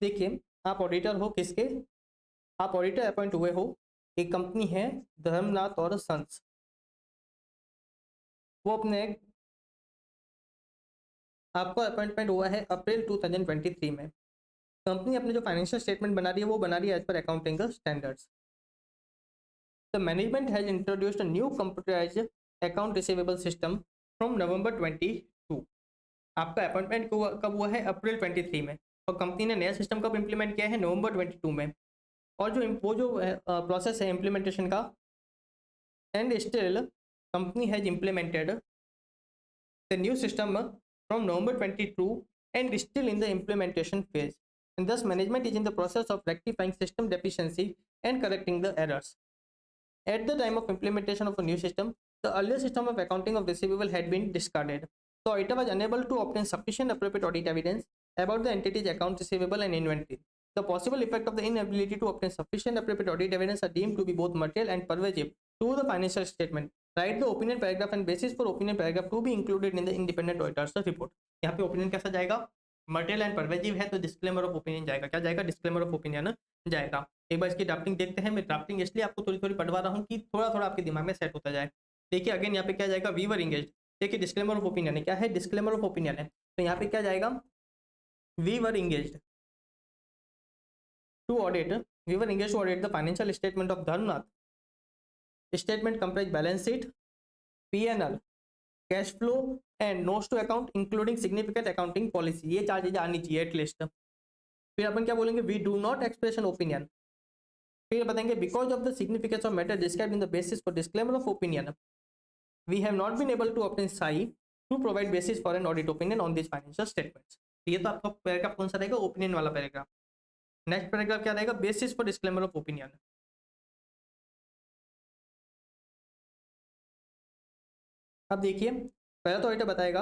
देखिए, आप ऑडिटर हो किसके, आप ऑडिटर अपॉइंट हुए हो, एक कंपनी है धर्मनाथ और सन्स, वो अपने आपको अपॉइंटमेंट हुआ है अप्रैल 2023 में। कंपनी अपने जो फाइनेंशियल स्टेटमेंट बना रही है वो बना रही है as per accounting standards. The management has introduced a new computerised account receivable system from November 22। आपका अपॉइंटमेंट कब हुआ है, अप्रैल 23 में, और कंपनी ने नया सिस्टम कब इंप्लीमेंट किया है, नवंबर 22 में। और जो वो जो प्रोसेस है इम्प्लीमेंटेशन का, and still company has implemented the new system from November 22 and still in the implementation phase, and thus management is in the process of rectifying system deficiency and correcting the errors. At the time of implementation of a new system, the earlier system of accounting of receivable had been discarded. The auditor was unable to obtain sufficient appropriate audit evidence about the entity's accounts receivable and inventory. The possible effect of the inability to obtain sufficient appropriate audit evidence are deemed to be both material and pervasive to the financial statement. Write the opinion paragraph and basis for opinion paragraph to be included in the independent auditor's report. यहाँ पे opinion कैसा जाएगा, material and pervasive है तो disclaimer of opinion जाएगा, क्या जाएगा, disclaimer of opinion जाएगा। एक बार इसकी ड्राफ्टिंग देखते हैं, मैं ड्राफ्टिंग इसलिए आपको थोड़ी थोड़ी पढ़वा रहा हूँ कि थोड़ा थोड़ा आपके दिमाग में सेट होता जाए। देखिए अगेन यहाँ पे क्या जाएगा, वीवर इंगेज, देखिए डिस्क्लेमर ऑफ ओपिनियन है, क्या है, डिस्क्लेमर ऑफ ओपिनियन है, तो यहाँ पे क्या जाएगा, we were engage to audit, we were engage to audit the financial statement of Dharmnath. Statement comprise balance sheet, P&L, cash flow and notes to account including significant accounting policy, ये चार चीजें आनी चाहिए एटलीस्ट। फिर अपन क्या बोलेंगे, we do not express an opinion. फिर बताएंगे because of the significance of matter described in the basis for disclaimer of opinion, we have not been able to obtain sigh to provide basis for an audit opinion on this financial statements. ये तो आपका paragraph कौन सा रहेगा, opinion वाला paragraph. Next paragraph क्या रहेगा, basis for disclaimer of opinion. अब देखिए पहला तो ऑडिटर बताएगा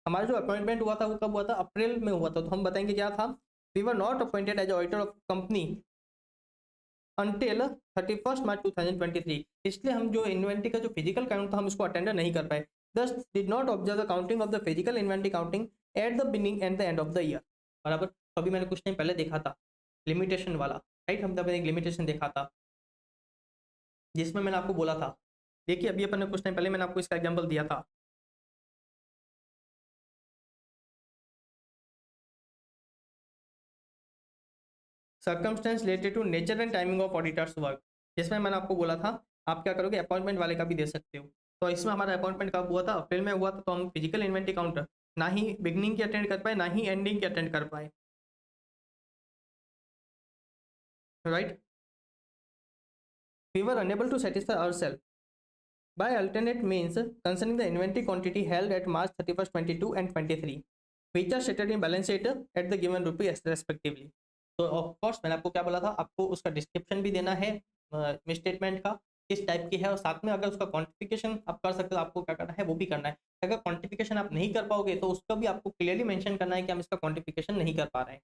हमारा जो अपॉइंटमेंट हुआ था वो कब हुआ था, अप्रैल में हुआ था, तो हम बताएंगे क्या था, we were not appointed as auditor of company until 31 March 2023। इसलिए हम जो इन्वेंट्री का जो फिजिकल काउंट था हम उसको अटेंड नहीं कर पाए, दस did not observe the counting of the physical inventory counting at the beginning and the end of the year. बराबर, तो अभी मैंने कुछ टाइम पहले देखा था लिमिटेशन वाला, राइट, हम तब एक लिमिटेशन देखा था जिसमें मैंने आपको बोला था, देखिए अभी अपन ने कुछ टाइम पहले मैंने आपको इसका एग्जांपल दिया था। Circumstances related to nature and timing of auditor's work, जिसमें मैंने आपको बोला था आप क्या करोगे, अपॉइंटमेंट वाले का भी दे सकते हो। तो इसमें हमारा अपॉइंटमेंट कब हुआ था, अप्रैल में हुआ था, तो हम फिजिकल इन्वेंट्री काउंटर ना ही बिगनिंग की अटेंड कर पाए ना ही एंडिंग की अटेंड कर पाए, right. We were unable to satisfy ourselves by alternate means concerning the inventory quantity held at March 31st 22 and 23 which are stated in balance sheet at the given rupee respectively। तो of course मैंने आपको क्या बोला था, आपको उसका description भी देना है स्टेटमेंट का किस टाइप की है, और साथ में अगर उसका क्वांटिफिकेशन आप कर सकते हो आपको क्या करना है वो भी करना है। अगर क्वांटिफिकेशन आप नहीं कर पाओगे तो उसका भी आपको क्लियरली मेंशन करना है कि हम इसका क्वांटिफिकेशन नहीं कर पा रहे हैं।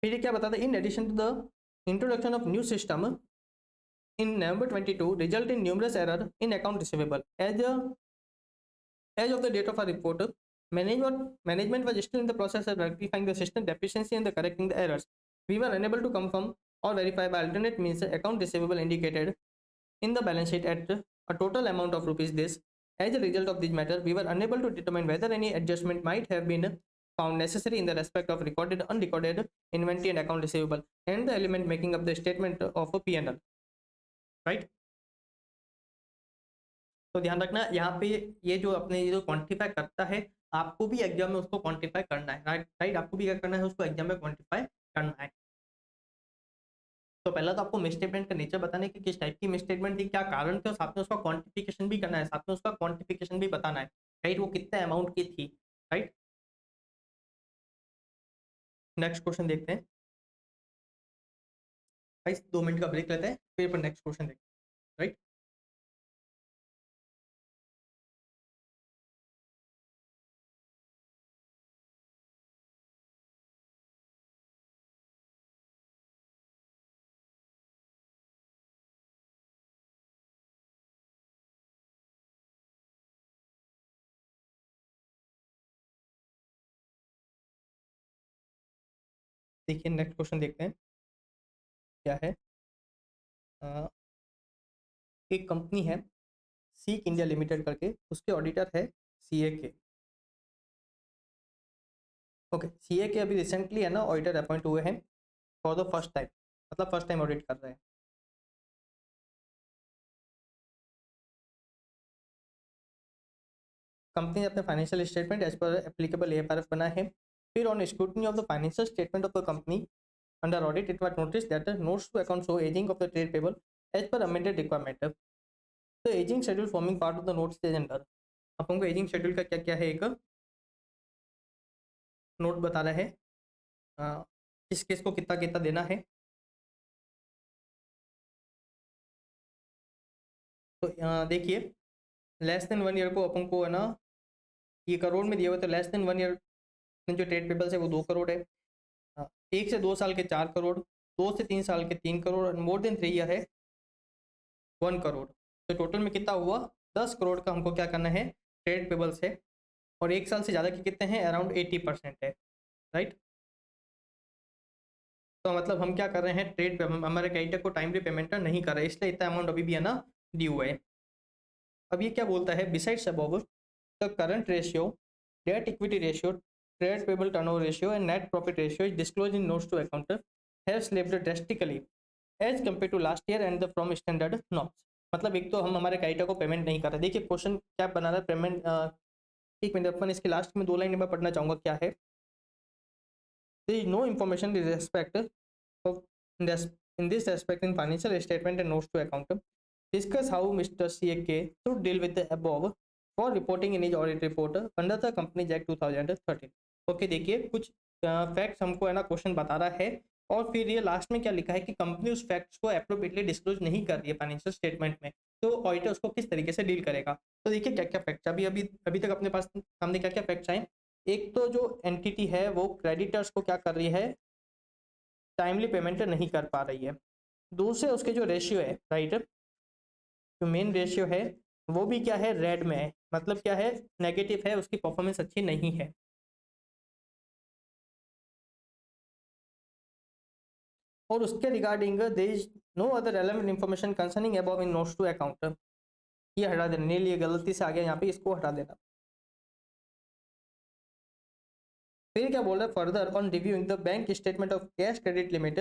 फिर क्या बताता है, in addition to the introduction of new system in November 22 result in numerous error in account receivable as As of the date of our report, management was still in the process of rectifying the system deficiency and correcting the errors. We were unable to confirm or verify by alternate means the account receivable indicated in the balance sheet at a total amount of rupees this. As a result of this matter, we were unable to determine whether any adjustment might have been found necessary in the respect of recorded, unrecorded inventory and account receivable, and the element making up the statement of a P&L. Right? तो ध्यान रखना यहाँ पे ये जो अपने ये जो क्वांटिफाई करता है, आपको भी एग्जाम में उसको क्वांटिफाई करना है। राइट, आपको भी क्या करना है, उसको एग्जाम में क्वांटिफाई करना है। तो पहला तो आपको मिसस्टेटमेंट का नेचर बताना है कि किस टाइप की मिसस्टेटमेंट थी, क्या कारण थे, और साथ में उसका क्वांटिफिकेशन भी करना है, साथ में उसका क्वांटिफिकेशन भी बताना है। राइट, वो कितने अमाउंट की थी। राइट, नेक्स्ट क्वेश्चन देखते हैं। 2 मिनट का ब्रेक लेते हैं, फिर नेक्स्ट क्वेश्चन देखते हैं। राइट, देखिए नेक्स्ट क्वेश्चन देखते हैं क्या है। एक कंपनी है सीक इंडिया लिमिटेड करके, उसके ऑडिटर है CA के। ओके, CA के अभी रिसेंटली है ना ऑडिटर अपॉइंट हुए हैं फॉर द फर्स्ट टाइम, मतलब फर्स्ट टाइम ऑडिट कर रहे हैं। कंपनी ने अपने financial statement as per applicable AFRF बनाए हैं। फिर on scrutiny of the financial statement of the company under audit, it was notice that notes to account show ageing of the trade payable as per amended requirement. The ageing schedule forming part of the notes is under. आपको ageing schedule का क्या क्या है, एक note बता रहा है किस किस को कितना कितना देना है। तो देखिए लेस देन 1 ईयर को अपन को है ना, ये करोड़ में दिया हुआ, तो लेस देन 1 ईयर में जो ट्रेड पेबल्स है वो 2 करोड़ है। 1 से 2 साल के 4 करोड़, 2 से 3 साल के 3 करोड़, और मोर देन 3 ईयर है 1 करोड़। तो टोटल में कितना हुआ, 10 करोड़ का हमको क्या करना है, ट्रेड पेबल्स है। और 1 साल से ज़्यादा के कितने हैं, अराउंड 80% है। राइट, तो मतलब हम क्या कर रहे हैं, ट्रेड हमारे क्रेडिटर को टाइमली पेमेंट नहीं कर रहे, इसलिए इतना अमाउंट अभी भी है ना ड्यू है। अब ये क्या बोलता है, besides above the current ratio, debt equity ratio, trade payable turnover ratio and net profit ratio is disclosed in notes to account have slipped drastically as compare to last year and the from standard norms. मतलब एक तो हम हमारे creditor को payment नहीं कर रहे। देखिए क्वेश्चन क्या बना रहा है, पेमेंट, एक मिनट, अपन इसके लास्ट में 2 लाइन में पढ़ना चाहूँगा क्या है। There is no information with respect of in this aspect in financial statement and notes to account. Discuss how Mr. CA should deal with the above for reporting in his audit report under the Companies Act 2013. Okay, देखिए कुछ facts हमको है ना question बता रहा है, और फिर ये लास्ट में क्या लिखा है कि कंपनी उस फैक्ट्स को एप्रोप्रिएटली डिस्क्लोज नहीं कर रही है फाइनेंशियल स्टेटमेंट में, तो ऑडिटर उसको किस तरीके से डील करेगा। तो देखिए क्या क्या फैक्ट्स अभी तक अपने पास सामने क्या क्या फैक्ट्स आए। एक तो जो एंटिटी है वो क्रेडिटर्स को क्या कर रही है, टाइमली पेमेंट नहीं कर पा रही है। दूसरे उसके जो रेशियो है, राइट, जो मेन रेशियो है वो भी क्या है, रेड में है, मतलब क्या है, नेगेटिव है, उसकी परफॉर्मेंस अच्छी नहीं है। और उसके regarding there is no other relevant information concerning above in notes to account. ये हटा देना, नील ये गलती से आ गया यहाँ पे, इसको हटा देना। फिर क्या बोल रहा है, further on reviewing the bank statement of cash credit limit,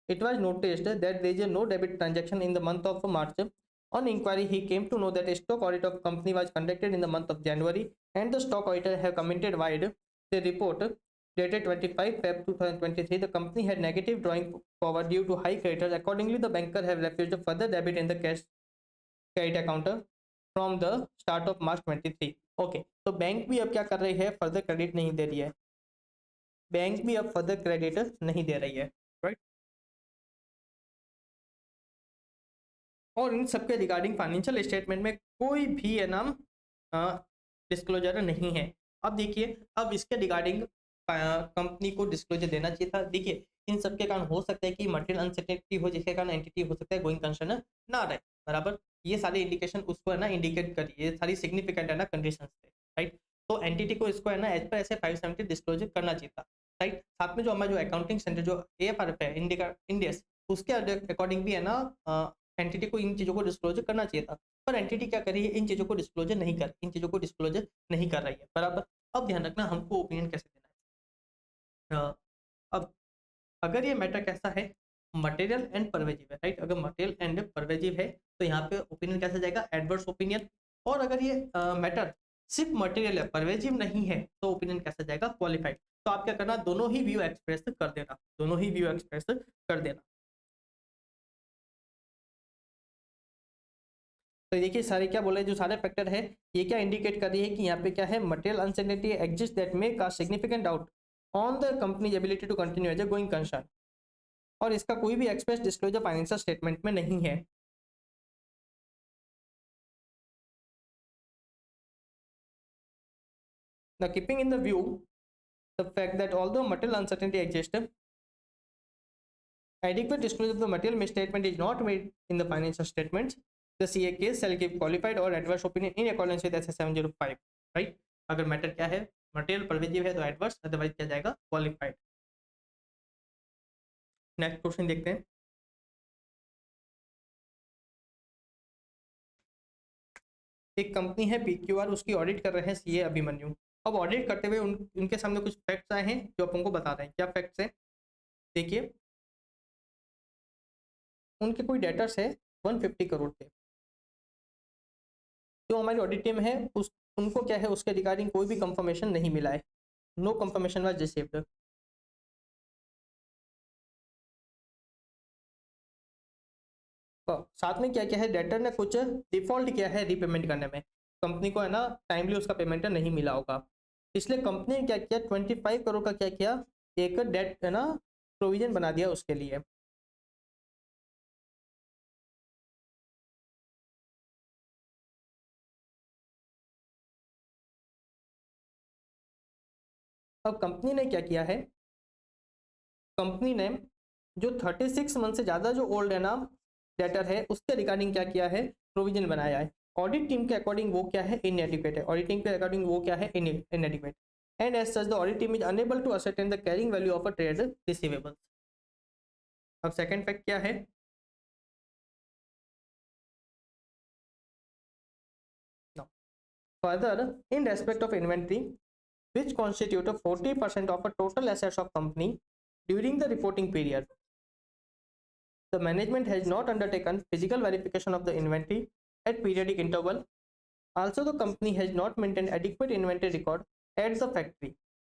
it was noticed that there is no debit transaction in the month of March. On inquiry, he came to know that a stock audit of company was conducted in the month of January, and the stock auditor have commented wide the report dated 25 Feb 2023. The company had negative drawing power due to high creditors. Accordingly, the banker have refused further debit in the cash credit account from the start of March 23. Okay, तो bank भी अब क्या कर रही है, further credit नहीं दे रही है, बैंक भी अब फर्दर क्रेडिट नहीं दे रही है। राइट, और इन सबके रिगार्डिंग फाइनेंशियल स्टेटमेंट में कोई भी है नाम डिस्क्लोजर नहीं है। अब देखिए, अब इसके रिगार्डिंग कंपनी को डिस्क्लोजर देना चाहिए था। देखिए इन सब के कारण हो सकता है कि मटेरियल अनसर्टेनिटी हो, जिसके कारण एंटिटी हो सकता है गोइंग कंसर्न ना रहे, बराबर। ये सारे इंडिकेशन उसको है ना इंडिकेट करिए, ये सारी सिग्निफिकेंट है ना कंडीशन थे, राइट। तो एंटिटी को इसको है ना एज पर ऐसे 570 डिस्क्लोजर करना चाहिए था, राइट। साथ में जो हमारा जो अकाउंटिंग स्टैंडर्ड जो AFRF है, इंडियस, उसके अकॉर्डिंग भी है ना एंटिटी को इन चीज़ों को डिस्क्लोजर करना चाहिए था। पर एंटिटी क्या कर रही है, इन चीज़ों को डिस्क्लोजर नहीं कर रही है, बराबर। अब ध्यान रखना हमको ओपिनियन कैसे देना है। अब अगर ये मैटर कैसा है, मटेरियल एंड परवेजिव है, राइट। अगर मटेरियल एंड परवेजिव है तो यहाँ पे ओपिनियन कैसा जाएगा, एडवर्स ओपिनियन। और अगर ये मैटर सिर्फ मटेरियल है, परवेजिव नहीं है, तो ओपिनियन कैसा जाएगा, क्वालिफाइड। तो आप क्या करना, दोनों ही व्यू एक्सप्रेस कर देना, दोनों ही व्यू एक्सप्रेस कर देना। तो देखिए सारे क्या बोले, जो सारे फैक्टर है ये क्या इंडिकेट कर रही है कि यहाँ पे क्या है, material uncertainty exist that may cast significant doubt on the company's ability to continue as a going concern. और इसका कोई भी एक्सप्रेस डिस्क्लोजर फाइनेंशियल स्टेटमेंट में नहीं है। Now, keeping in the view the fact that although material uncertainty exists, adequate disclosure of the material misstatement is not made in the financial statements, the CA case shall give qualified or adverse opinion in accordance with SS 705, right। अगर matter क्या है, material pervasive है तो adverse, otherwise क्या जाएगा, qualified. Next question देखते हैं। एक कंपनी है PQR, उसकी ऑडिट कर रहे हैं CA अभिमन्यु। अब ऑडिट करते हुए उनके सामने कुछ फैक्ट्स आए हैं जो अपन को बता रहे हैं। क्या फैक्ट्स हैं, देखिए। उनके कोई डेटर्स है 150 करोड़ थे। जो हमारी ऑडिट टीम है उनको क्या है, उसके रिगार्डिंग कोई भी कंफर्मेशन नहीं मिला है, नो कंफर्मेशन वाज रिसीव्ड। साथ में क्या क्या है, डेटर ने कुछ डिफॉल्ट किया है रीपेमेंट करने में, कंपनी को है ना टाइमली उसका पेमेंट नहीं मिला होगा, इसलिए कंपनी ने क्या किया, 25 करोड़ का क्या किया, एक डेट है ना प्रोविजन बना दिया उसके लिए। अब कंपनी ने क्या किया है, कंपनी ने जो 36 मंथ से ज़्यादा जो ओल्ड है ना डेटर है, उसके रिगार्डिंग क्या किया है, प्रोविजन बनाया है। ऑडिट टीम के अकॉर्डिंग वो क्या है, इनएडिक्वेट है। ऑडिट टीम के अकॉर्डिंग वो क्या है, inadequate. And as such the audit team is unable to ascertain the carrying value of a trade receivable. अब सेकंड फैक्ट क्या है, further in respect of inventory which constitute a 40% of a total assets of company during the reporting period. The management has not undertaken physical verification of the inventory at periodic interval. Also, the company has not maintained adequate inventory record at the factory.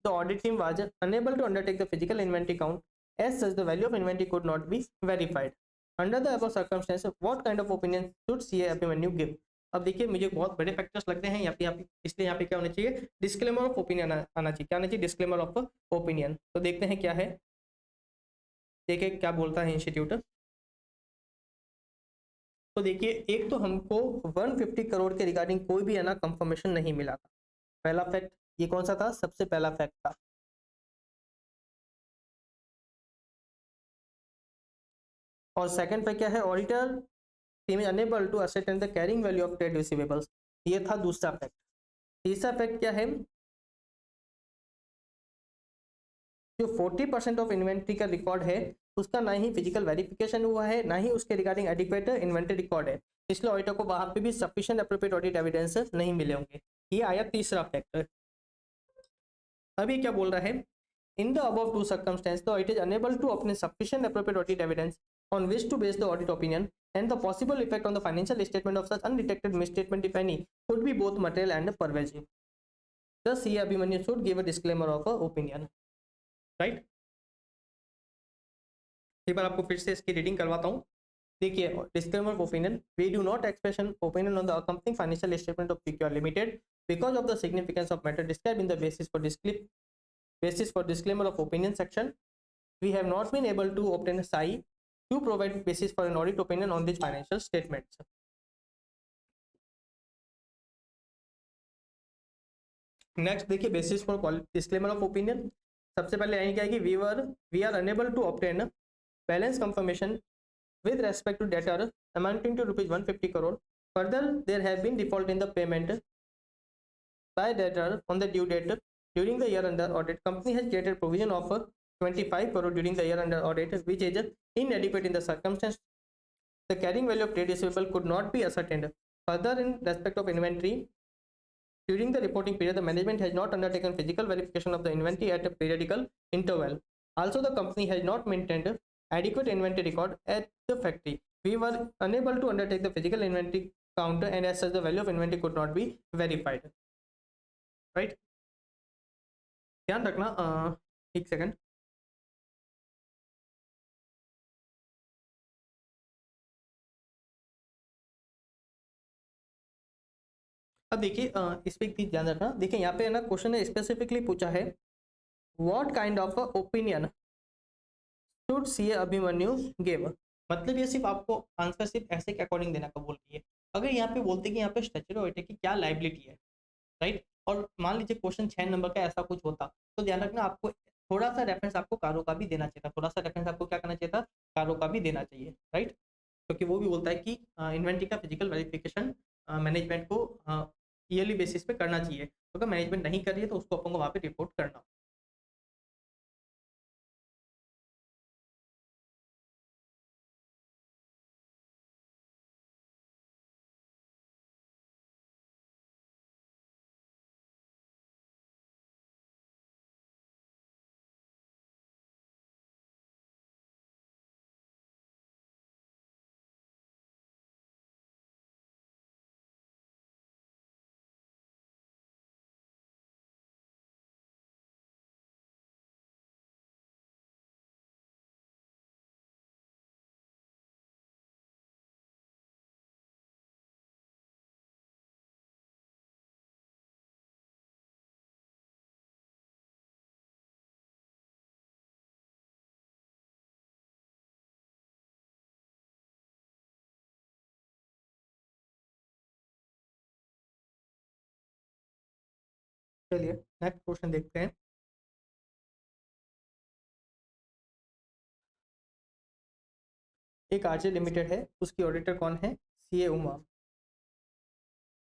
The audit team was unable to undertake the physical inventory count. As such, the value of inventory could not be verified. Under the above circumstances, what kind of opinion should CA Abhimanyu give? अब देखिए मुझे बहुत बड़े factors लगते हैं यहाँ पे, इसलिए यहाँ पे क्या होना चाहिए, डिस्क्लेमर ऑफ ओपिनियन आना चाहिए। क्या आना चाहिए, डिस्क्लेमर ऑफ ओपिनियन। तो देखते हैं क्या है, देखिए क्या बोलता है इंस्टीट्यूट। तो देखिए एक तो हमको 150 करोड़ के रिगार्डिंग कोई भी है ना कंफर्मेशन नहीं मिला था, पहला फैक्ट। ये कौन सा था, सबसे पहला फैक्ट था। और सेकंड फैक्ट क्या है, auditor team is unable to ascertain the carrying value of trade receivables, ये था दूसरा फैक्ट। तीसरा फैक्ट क्या है, जो 40% ऑफ इन्वेंट्री का रिकॉर्ड है उसका ना ही फिजिकल वेरिफिकेशन हुआ है, ना ही उसके रिगार्डिंग एडिक्वेट इन्वेंट्री रिकॉर्ड है, इसलिए ऑडिटर को वहां पे भी सफिशिएंट एप्रोप्रिएट ऑडिट एविडेंस नहीं मिले होंगे। ये आया तीसरा फैक्टर। अभी क्या बोल रहा है, in the above two circumstances the it is unable to obtain sufficient appropriate audit evidence on which to base the audit opinion, and the possible effect on the financial statement of such undetected misstatement, if any, could be both material and pervasive. Thus, CA Abhimanyu should give a disclaimer of a opinion. Right? एक बार आपको फिर से इसकी reading करवाता हूँ। देखिए, disclaimer of opinion: we do not express an opinion on the accompanying financial statement of PQR Limited because of the significance of matter described in the basis for disclaimer of opinion section. We have not been able to obtain a SAI to provide basis for an audit opinion on these financial statements. Next देखिए, basis for disclaimer of opinion. सबसे पहले यही क्या है कि we are unable to obtain balance confirmation with respect to debtor amounting to ₹150 crore Further, there have been default in the payment by debtor on the due date during the year under audit. Company has created provision of 25 crore during the year under audit, which is inadequate in the circumstance. The carrying value of trade receivable could not be ascertained. Further, in respect of inventory, during the reporting period, the management has not undertaken physical verification of the inventory at a periodical interval. Also, the company has not maintained adequate inventory record at the factory. We were unable to undertake the physical inventory count, and as such, the value of inventory could not be verified. Right? ध्यान रखना, एक second. अब देखिए, इस पे एक चीज ध्यान रखना. देखिए यहाँ पे है ना, क्वेश्चन ने स्पेसिफिकली पूछा है what kind of opinion should CA Abhimanyu give. मतलब ये सिर्फ आपको आंसर सिर्फ ऐसे के अकॉर्डिंग देना का बोल रही है. अगर यहाँ पे बोलते कि यहाँ पे स्टैट्यूटरी ऑडिटर की क्या लाइबिलिटी है, राइट, और मान लीजिए क्वेश्चन 6 नंबर का ऐसा कुछ होता, तो ध्यान रखना आपको थोड़ा सा रेफरेंस आपको कारों का भी देना चाहिए था. थोड़ा सा रेफरेंस आपको क्या करना चाहिए था, कारों का भी देना चाहिए, राइट, क्योंकि वो भी बोलता है कि इन्वेंट्री का फिजिकल वेरिफिकेशन मैनेजमेंट को ईयरली बेसिस पे करना चाहिए. तो अगर मैनेजमेंट नहीं कर रही है तो उसको अपन को वहाँ पे रिपोर्ट करना. चलिए नेक्स्ट क्वेश्चन देखते हैं. एक आरजे लिमिटेड है, उसकी ऑडिटर कौन है, CA Uma.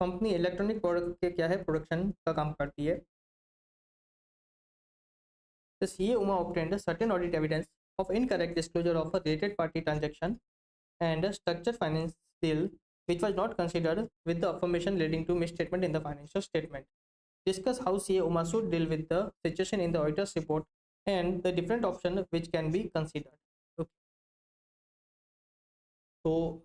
Company electronic product के क्या है, प्रोडक्शन का काम करती है. The CA Uma obtained certain audit evidence of incorrect disclosure of a related party transaction and a structured finance deal which was not considered with the affirmation leading to misstatement in the financial statement. Discuss how CA Uma should deal with the situation in the auditor's report and the different options which can be considered. Okay. तो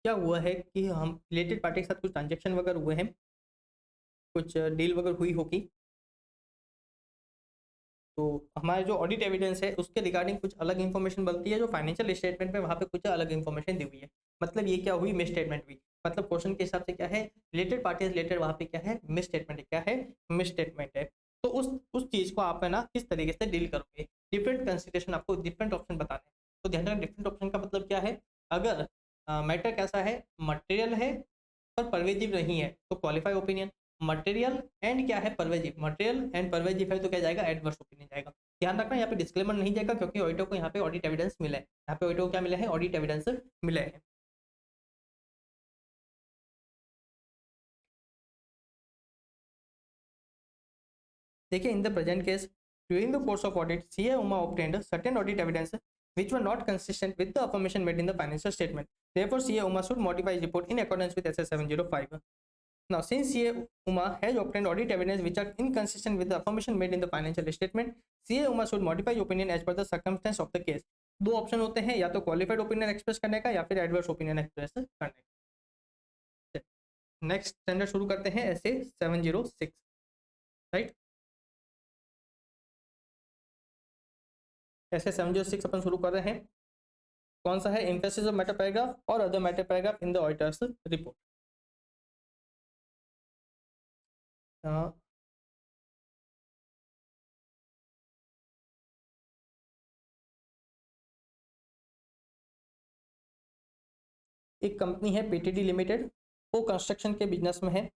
क्या हुआ है कि हम related party के साथ कुछ transaction वगैरह हुए हैं, कुछ डील वगैरह हुई होगी. तो हमारे जो ऑडिट एविडेंस है उसके रिगार्डिंग कुछ अलग इन्फॉर्मेशन बनती है, जो फाइनेंशियल स्टेटमेंट में वहाँ पे कुछ अलग इन्फॉर्मेशन दी हुई है. मतलब ये क्या हुई, मिस स्टेटमेंट हुई. मतलब क्वेश्चन के हिसाब से क्या है, रिलेटेड पार्टी रिलेटेड, वहाँ पे क्या है, मिस स्टेटमेंट है. क्या है, मिस स्टेटमेंट है. तो उस चीज़ को आप है ना किस तरीके से डील करोगे, डिफरेंट कंसिडरेशन, आपको डिफरेंट ऑप्शन बताने हैं. तो ध्यान रखना, डिफरेंट ऑप्शन का मतलब क्या है, अगर मैटर कैसा है, मटेरियल है पर परवेजिव नहीं है तो क्वालिफाई ओपिनियन. मटेरियल एंड क्या है, परवेजिव. मटेरियल एंड परवेजिव है तो क्या जाएगा, एडवर्स ओपिनियन जाएगा. ध्यान रखना यहाँ पे डिस्क्लेमर नहीं जाएगा क्योंकि ऑडिटर को यहाँ पे ऑडिट एविडेंस मिला है. यहाँ पे ऑडिटर को क्या मिला है, ऑडिट एविडेंस मिला है. देखिए, in the present case during the course of audit CA Uma obtained certain audit evidence which were not consistent with the affirmation made in the financial statement. Therefore, CA Uma should modify his report in accordance with SS 705. Now, since CA Uma has obtained audit evidence which are inconsistent with the affirmation made in the financial statement, CA Uma should modify opinion as per the circumstance of the case. दो option होते हैं, या तो qualified opinion express करने का या फिर adverse opinion express करने का. नेक्स्ट स्टैंडर्ड शुरू करते हैं ऐसे 706, राइट. ऐसे 706 अपन शुरू कर रहे हैं. कौन सा है, एम्फेसिस ऑफ मैटर पैराग्राफ और other matter paragraph in the auditor's report. एक कंपनी है पीटीडी लिमिटेड, वो कंस्ट्रक्शन के बिजनेस में है.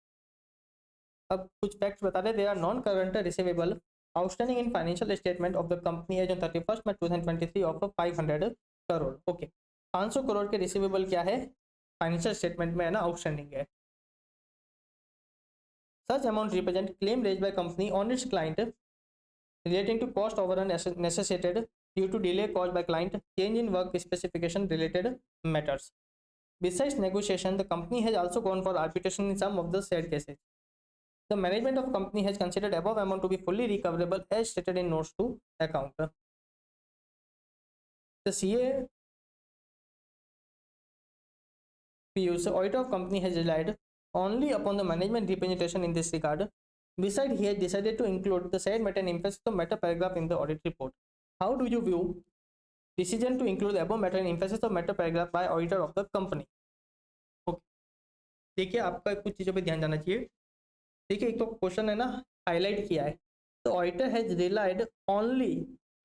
अब कुछ फैक्ट्स बता रहे, they are non current receivable outstanding in financial statement of the company as on 31 March 2023 of 500 crore. Okay, 500 crore के रिसीवेबल क्या है, फाइनेंशियल स्टेटमेंट में है ना आउटस्टैंडिंग है। Such amount represent claim raise by company on its client relating to cost overrun necessitated due to delay caused by client change in work specification related matters. Besides negotiation, the company has also gone for arbitration in some of the said cases. The management of company has considered above amount to be fully recoverable as stated in notes to account. The CA PU's auditor of company has relied only upon the management representation in this regard. Besides, he has decided to include the said matter and emphasis of matter paragraph in the audit report. How do you view decision to include the above matter and emphasis of matter paragraph by auditor of the company? Okay. देखिए आपका कुछ चीज़ों पे ध्यान जाना चाहिए। देखिए एक तो क्वेश्चन है ना हाईलाइट किया है, तो auditor has relied only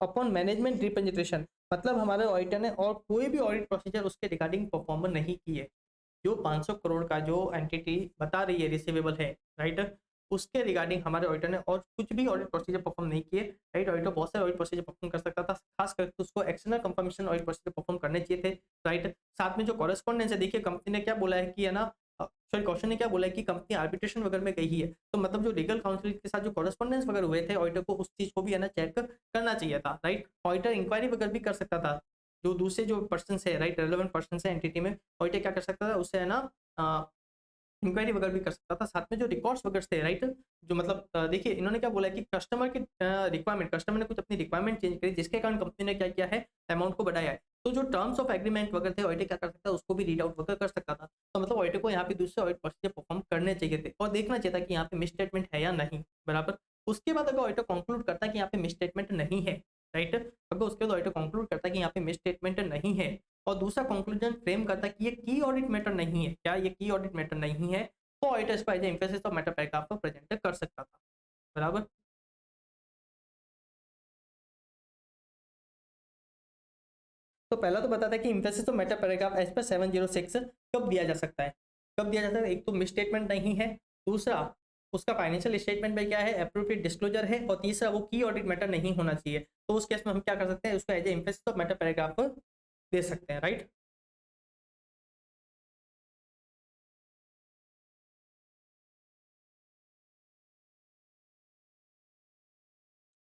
upon management representation, मतलब हमारे ऑडिटर ने और कोई भी ऑडिट प्रोसीजर उसके रिगार्डिंग परफॉर्म नहीं किए। जो 500 करोड़ का जो एंटिटी बता रही है रिसीवेबल है, राइट, उसके रिगार्डिंग हमारे ऑडिटर ने और कुछ भी ऑडिट प्रोसीजर परफॉर्म नहीं किए, राइट। ऑडिटर बहुत सारे ऑडिट प्रोसीजर परफॉर्म कर सकता था, खास करके उसको external confirmation audit procedure perform करने चाहिए थे, राइट। साथ में जो कॉरेस्पॉन्डेंस है, देखिए कंपनी ने क्या बोला है कि है ना, सॉरी क्वेश्चन ने क्या बोला है कि कंपनी आर्बिट्रेशन वगैरह में गई है, तो मतलब जो लीगल काउंसिल के साथ जो कॉरेस्पॉन्डेंस वगैरह हुए थे, ऑडिटर को उस चीज को भी है ना चेक करना चाहिए था, राइट। ऑडिटर इंक्वायरी वगैरह भी कर सकता था, जो दूसरे जो पर्सन है, राइट, रेलेवेंट पर्सन है एंटिटी में, ऑडिटर क्या कर सकता था, उससे है ना इंक्वायरी वगैरह भी कर सकता था। साथ में जो रिकॉर्ड्स वगैरह थे, राइट, जो मतलब देखिए इन्होंने क्या बोला है कि कस्टमर की रिक्वायरमेंट, कस्टमर ने कुछ अपनी रिक्वायरमेंट चेंज करी, जिसके कारण कंपनी ने क्या किया है, अमाउंट को बढ़ाया है। तो जो टर्म्स ऑफ एग्रीमेंट वगैरह थे, ऑडिटर क्या कर सकता है, उसको भी रीड आउट वगैरह कर सकता था। तो मतलब ऑडिटर को यहाँ पे दूसरे ऑडिट प्रोसीजर परफॉर्म करने चाहिए थे और देखना चाहिए था कि यहाँ पे मिस स्टेटमेंट है या नहीं, बराबर। उसके बाद अगर ऑडिटर कंक्लूड करता है कि यहाँ पे मिस स्टेटमेंट नहीं है, राइट, अगर उसके बाद ऑडिटर कंक्लूड करता है कि यहाँ पे मिस स्टेटमेंट नहीं है और दूसरा कंक्लूजन फ्रेम करता है कि ये की ऑडिट मैटर नहीं है, क्या ये की ऑडिट मैटर नहीं है, तो ऑडिटर इसको as emphasis of matter paragraph को प्रेजेंट कर सकता था, बराबर। तो पहला तो बताता है कि emphasis of matter paragraph as per 706 कब दिया जा सकता है, कब दिया जाता है। एक तो मिस स्टेटमेंट नहीं है, दूसरा उसका फाइनेंशियल स्टेटमेंट में क्या है, एप्रोप्रिएट डिस्क्लोजर है, और तीसरा वो की ऑडिट मैटर नहीं होना चाहिए। तो उस केस में हम क्या कर सकते हैं, उसको as emphasis of matter paragraph दे सकते हैं, राइट।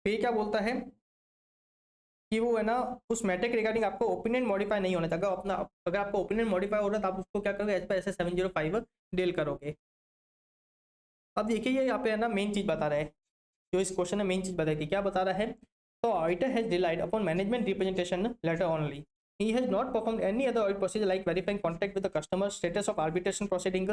फिर क्या बोलता है कि वो है ना उस मैटर के रिगार्डिंग आपको ओपिनियन मॉडिफाई नहीं होना चाहिए। अगर आपका ओपिनियन मॉडिफाई हो रहा है तो आप उसको क्या करोगे, एज पर ऐसे 705 डील करोगे। अब देखिए ये यहाँ पे है ना मेन चीज बता रहा है, जो इस क्वेश्चन में मेन चीज बताई थी, क्या बता रहा है। तो auditor has relied upon management representation letter only, he has not performed any other audit procedure like verifying contact with the customer, status of arbitration proceeding.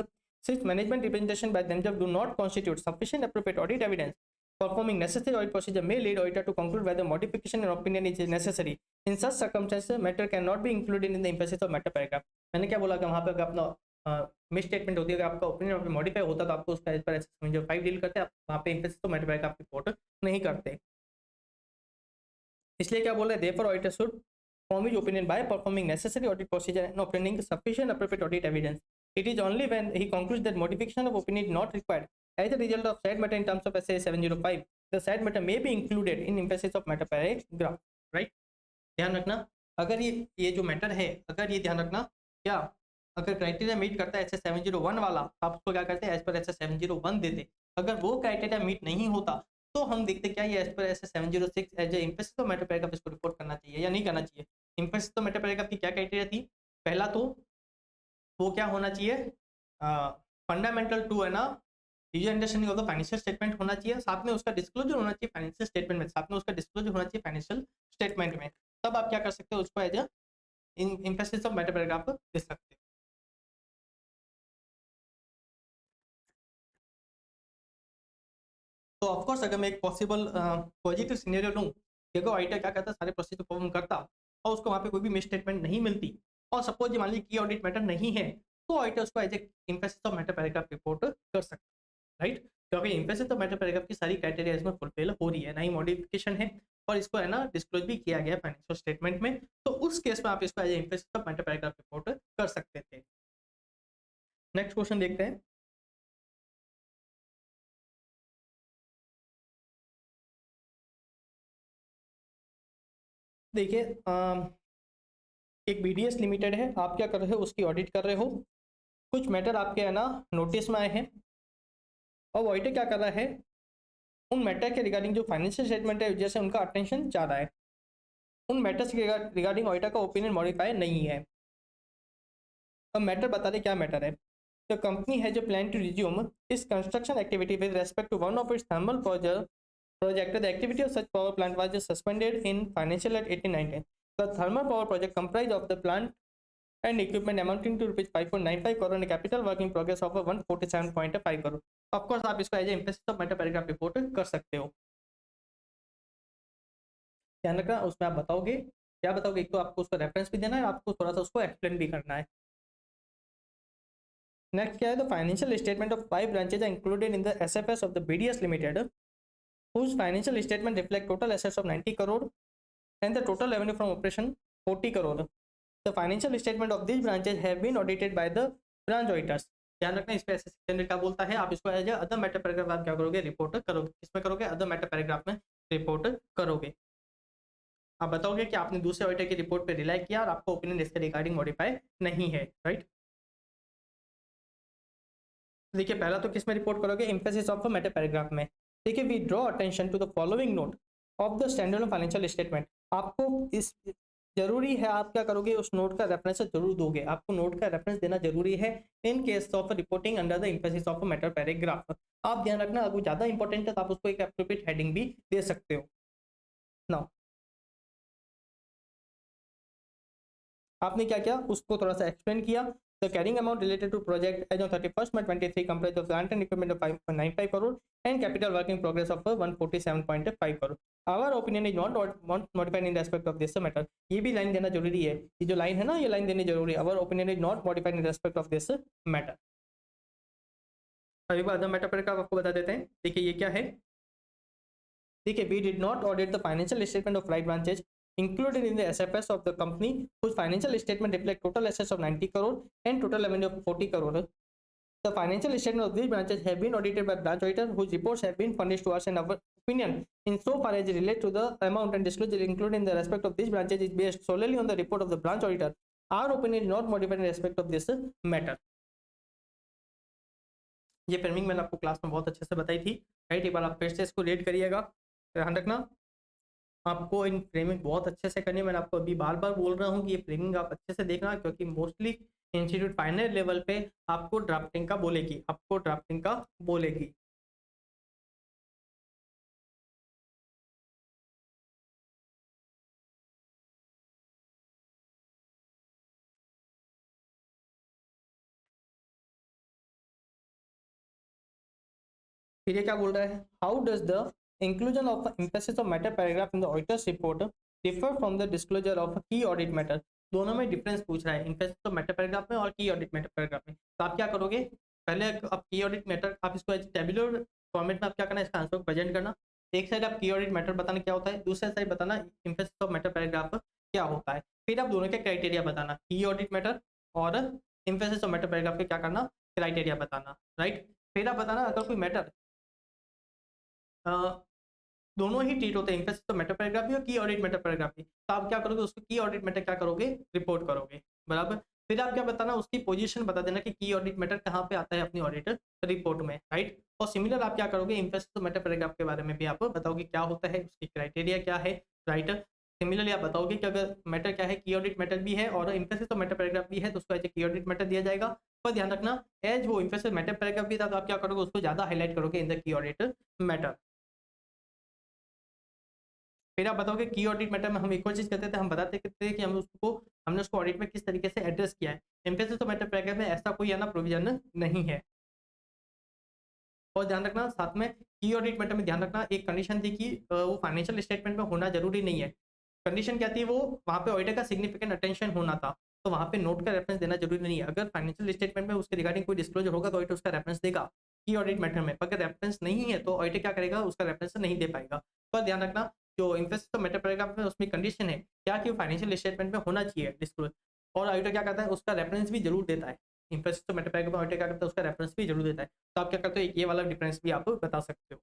Since management representation by themselves do not constitute sufficient appropriate audit evidence, performing necessary audit procedure may lead auditor to conclude whether modification in opinion is necessary. In such circumstances, matter cannot be included in the emphasis of matter paragraph. मैंने क्या बोला कि वहाँ पे अपना miss statement होती है, अगर आपका ओपिनियन मॉडिफाई होता तो आपको उसका एज पर ऐसे 5 डील करते, आप वहाँ पे emphasis तो matter paragraph रिपोर्ट नहीं करते। इसलिए क्या बोल रहे हैं, therefore auditor should form his opinion by performing necessary audit procedure and obtaining sufficient appropriate audit evidence. It is only when he concludes that modification of opinion is not required as a result of said matter in terms of SA 705, the said matter may be included in emphasis of matter paragraph, right। ध्यान रखना, अगर ये जो matter है, अगर ये ध्यान रखना, क्या अगर क्राइटेरिया मीट करता है एस 701 वाला, तो आप उसको क्या करते हैं, एज पर एस 701 देते। अगर वो क्राइटेरिया मीट नहीं होता तो हम देखते क्या ये as per S 706 as a emphasis of matter paragraph इसको रिपोर्ट करना चाहिए या नहीं करना चाहिए। इम्फेसिस ऑफ मैटर पैराग्राफ की क्या क्राइटेरिया थी, पहला तो वो क्या होना चाहिए, फंडामेंटल टू है ना user understanding of the financial statement होना चाहिए, साथ में उसका डिस्क्लोजर होना चाहिए फाइनेंशियल स्टेटमेंट में, साथ में उसका डिस्क्लोजर होना चाहिए फाइनेंशियल स्टेटमेंट में। तब आप क्या कर सकते हो, उसको as a emphasis of matter paragraph दे सकते हो। तो ऑफकोर्स अगर मैं एक पॉसिबल पॉजिटिव सिनेरियो लूँ कि अगर ऑडिटर क्या करता, सारे प्रोसीजर परफॉर्म करता और उसको वहाँ पे कोई भी मिस स्टेटमेंट नहीं मिलती, और सपोज ये मान लीजिए की ऑडिट मैटर नहीं है, तो ऑडिटर उसको as a emphasis of matter paragraph report कर सकता, राइट। क्योंकि इम्फेसिस ऑफ मैटर पैराग्राफ की सारी क्राइटेरिया इसमें फुलफिल हो रही है, ना ही मॉडिफिकेशन है, और इसको है ना डिस्क्लोज भी किया गया फाइनेंशियल स्टेटमेंट में, तो उस केस में आप इसको as a emphasis of matter paragraph report कर सकते थे। नेक्स्ट क्वेश्चन देखते हैं। देखिए एक BDS लिमिटेड है, आप क्या कर रहे हो, उसकी ऑडिट कर रहे हो, कुछ मैटर आपके है ना नोटिस में आए हैं और ऑडिटर क्या कर रहा है, उन मैटर के रिगार्डिंग जो फाइनेंशियल स्टेटमेंट है जैसे उनका अटेंशन जा रहा है, उन मैटर्स के रिगार्डिंग ऑडिटर का ओपिनियन मॉडिफाई नहीं है। अब मैटर बता दे क्या मैटर है। The company has a plan to resume इस construction activity with respect to one of its thermal project. The activity of such power plant was just suspended in financial year 1819. The thermal power project comprised of the plant and equipment amounting to rupees 5.95 crore and a capital work in progress of 147.5 crore. Of course आप इसको as emphasis of matter paragraph report कर सकते हो। ध्यान रखना उसमें आप बताओगे क्या बताओगे, एक तो आपको उसका रेफरेंस भी देना है, आपको थोड़ा सा उसको एक्सप्लेन भी करना है। नेक्स्ट क्या है, the financial statement of 5 branches are included in the SFS of the BDS limited whose financial statement reflect total assets of 90 crore and the total revenue from operation 40 crore. The financial statement of these branches have been audited by the branch auditors. ध्यान रखना इस पे ऐसे standard क्या बोलता है, आप इसको एज अदर मैटर पैराग्राफ आप क्या करोगे, रिपोर्ट करोगे। किसमें करोगे, अदर मैटर पैराग्राफ में रिपोर्ट करोगे। आप बताओगे कि आपने दूसरे ऑडिटर की रिपोर्ट पे रिलाई किया और आपको ओपिनियन इसके रिगार्डिंग मॉडिफाई नहीं है, राइट। देखिए पहला तो किस में रिपोर्ट करोगे, एम्फेसिस ऑफ मैटर पैराग्राफ में। देखिए we draw attention to the following note of the standard financial statement. आपको इस जरूरी है आप क्या करोगे, उस नोट का रेफरेंस जरूर दोगे, आपको नोट का रेफरेंस देना जरूरी है in case of reporting under the emphasis of matter paragraph. आप ध्यान रखना अगर ज्यादा इंपॉर्टेंट है तो आप उसको एक एप्रोप्रिएट हेडिंग भी दे सकते हो। नाउ आपने क्या किया, उसको थोड़ा सा एक्सप्लेन किया। The carrying amount related to project as on 31st May 23 comprised of land and equipment of 5.95 crore and capital work in progress of 147.5 crore. Our opinion is not modified in respect of this matter. ये भी line देना जरूरी है, ये जो line है ना ये लाइन देनी जरूरी है। Our opinion is not modified in respect of this matter. अभी अदर मैटर पर आपको बता देते हैं। देखिए ये क्या है, देखिए we did not audit the financial statement of right branches included in the SFS of the company whose financial statement reflect total assets of 90 crore and total revenue of 40 crore. The financial statement of these branches have been audited by branch auditor whose reports have been furnished to us, and our opinion in so far as relate to the amount and disclosure included in the respect of these branches is based solely on the report of the branch auditor. Our opinion is not modified in respect of this matter. ये framing मैंने आपको class में बहुत अच्छे से बताई थी, right. एक बार आप फिर से इसको रीड करिएगा, ध्यान रखना आपको इन फ्रेमिंग बहुत अच्छे से करनी है। मैंने आपको अभी बार बार बोल रहा हूँ कि ये फ्रेमिंग आप अच्छे से देखना, क्योंकि मोस्टली इंस्टीट्यूट फाइनल लेवल पे आपको ड्राफ्टिंग का बोलेगी, आपको ड्राफ्टिंग का बोलेगी। फिर ये क्या बोल रहा है, how does the inclusion of emphasis of matter paragraph in the auditor's report differ from the disclosure of की ऑडिट मैटर। दोनों में डिफरेंस पूछ रहा है, एम्फेसिस ऑफ मैटर पैराग्राफ में और की ऑडिट मैटर पैराग्राफ में। तो आप क्या करोगे, पहले आप की ऑडिट मैटर आप इसको टेबुलर फॉर्मेट में आप क्या करना है, इसका आंसर प्रेजेंट करना। एक साइड आप की ऑडिट मैटर बताना क्या होता है, दूसरे साइड बताना एम्फेसिस ऑफ मैटर पैराग्राफ क्या होता है। फिर आप दोनों के क्राइटेरिया बताना, की ऑडिट मैटर और एम्फेसिस ऑफ मैटर पैराग्राफ के क्या करना, क्राइटेरिया बताना, राइट। फिर आप बताना अगर कोई मैटर दोनों ही ट्रीट होते हैं, एम्फेसिस तो मैटर पैराग्राफ भी और की ऑडिट मैटर पैराग्राफ भी। तो आप क्या करोगे, उसको की ऑडिट मैटर क्या करोगे, रिपोर्ट करोगे, बराबर। फिर आप क्या बताना, उसकी पोजीशन बता देना कि की ऑडिट मैटर कहाँ पे आता है अपनी ऑडिट रिपोर्ट में, राइट। और सिमिलर आप क्या करोगे, एम्फेसिस तो मैटर पैराग्राफ के बारे में भी आप बताओगे क्या होता है, उसकी क्राइटेरिया क्या है, राइट। सिमिलरली आप बताओगे कि अगर मैटर क्या है, की ऑडिट मैटर भी है और एम्फेसिस तो मैटर पैराग्राफ भी है, तो उसको एज की ऑडिट मैटर दिया जाएगा। पर ध्यान रखना एज वो एम्फेसिस मैटर पैराग्राफ भी था, तो आप क्या करोगे, उसको ज्यादा हाईलाइट करोगे in the key audit matter. फिर आप बताओगे की ऑडिट मैटर में हम एक और चीज करते थे, हम बताते थे कि हमने उसको ऑडिट में किस तरीके से एड्रेस किया है। एम्फेसिस तो मैटर पैराग्राफ में ऐसा कोई है ना प्रोविजन नहीं है। और ध्यान रखना साथ में की ऑडिट मैटर में ध्यान रखना एक कंडीशन थी कि वो फाइनेंशियल स्टेटमेंट में होना जरूरी नहीं है। कंडीशन क्या थी, वो वहाँ पे ऑडिटर का सिग्निफिकेंट अटेंशन होना था, तो वहाँ पे नोट का रेफरेंस देना जरूरी नहीं है। अगर फाइनेंशियल स्टेटमेंट में उसके रिगार्डिंग कोई डिस्क्लोजर होगा तो ऑडिटर उसका रेफरेंस देगा की ऑडिट मैटर में। अगर रेफरेंस नहीं है तो ऑडिटर क्या करेगा, उसका रेफरेंस नहीं दे पाएगा। पर ध्यान रखना जो इन्वेस्ट मैटर पैराग्राफ में उसमें कंडीशन है क्या कि फाइनेंशियल स्टेटमेंट में होना चाहिए डिस्क्लोज, और ऑडिटर क्या करता है उसका रेफरेंस भी जरूर देता है। इन्वेस्ट मैटर पैराग्राफ में ऑडिटर क्या करता है, उसका रेफरेंस भी जरूर देता है। तो आप क्या करते हो, ये वाला डिफरेंस भी आप बता सकते हो।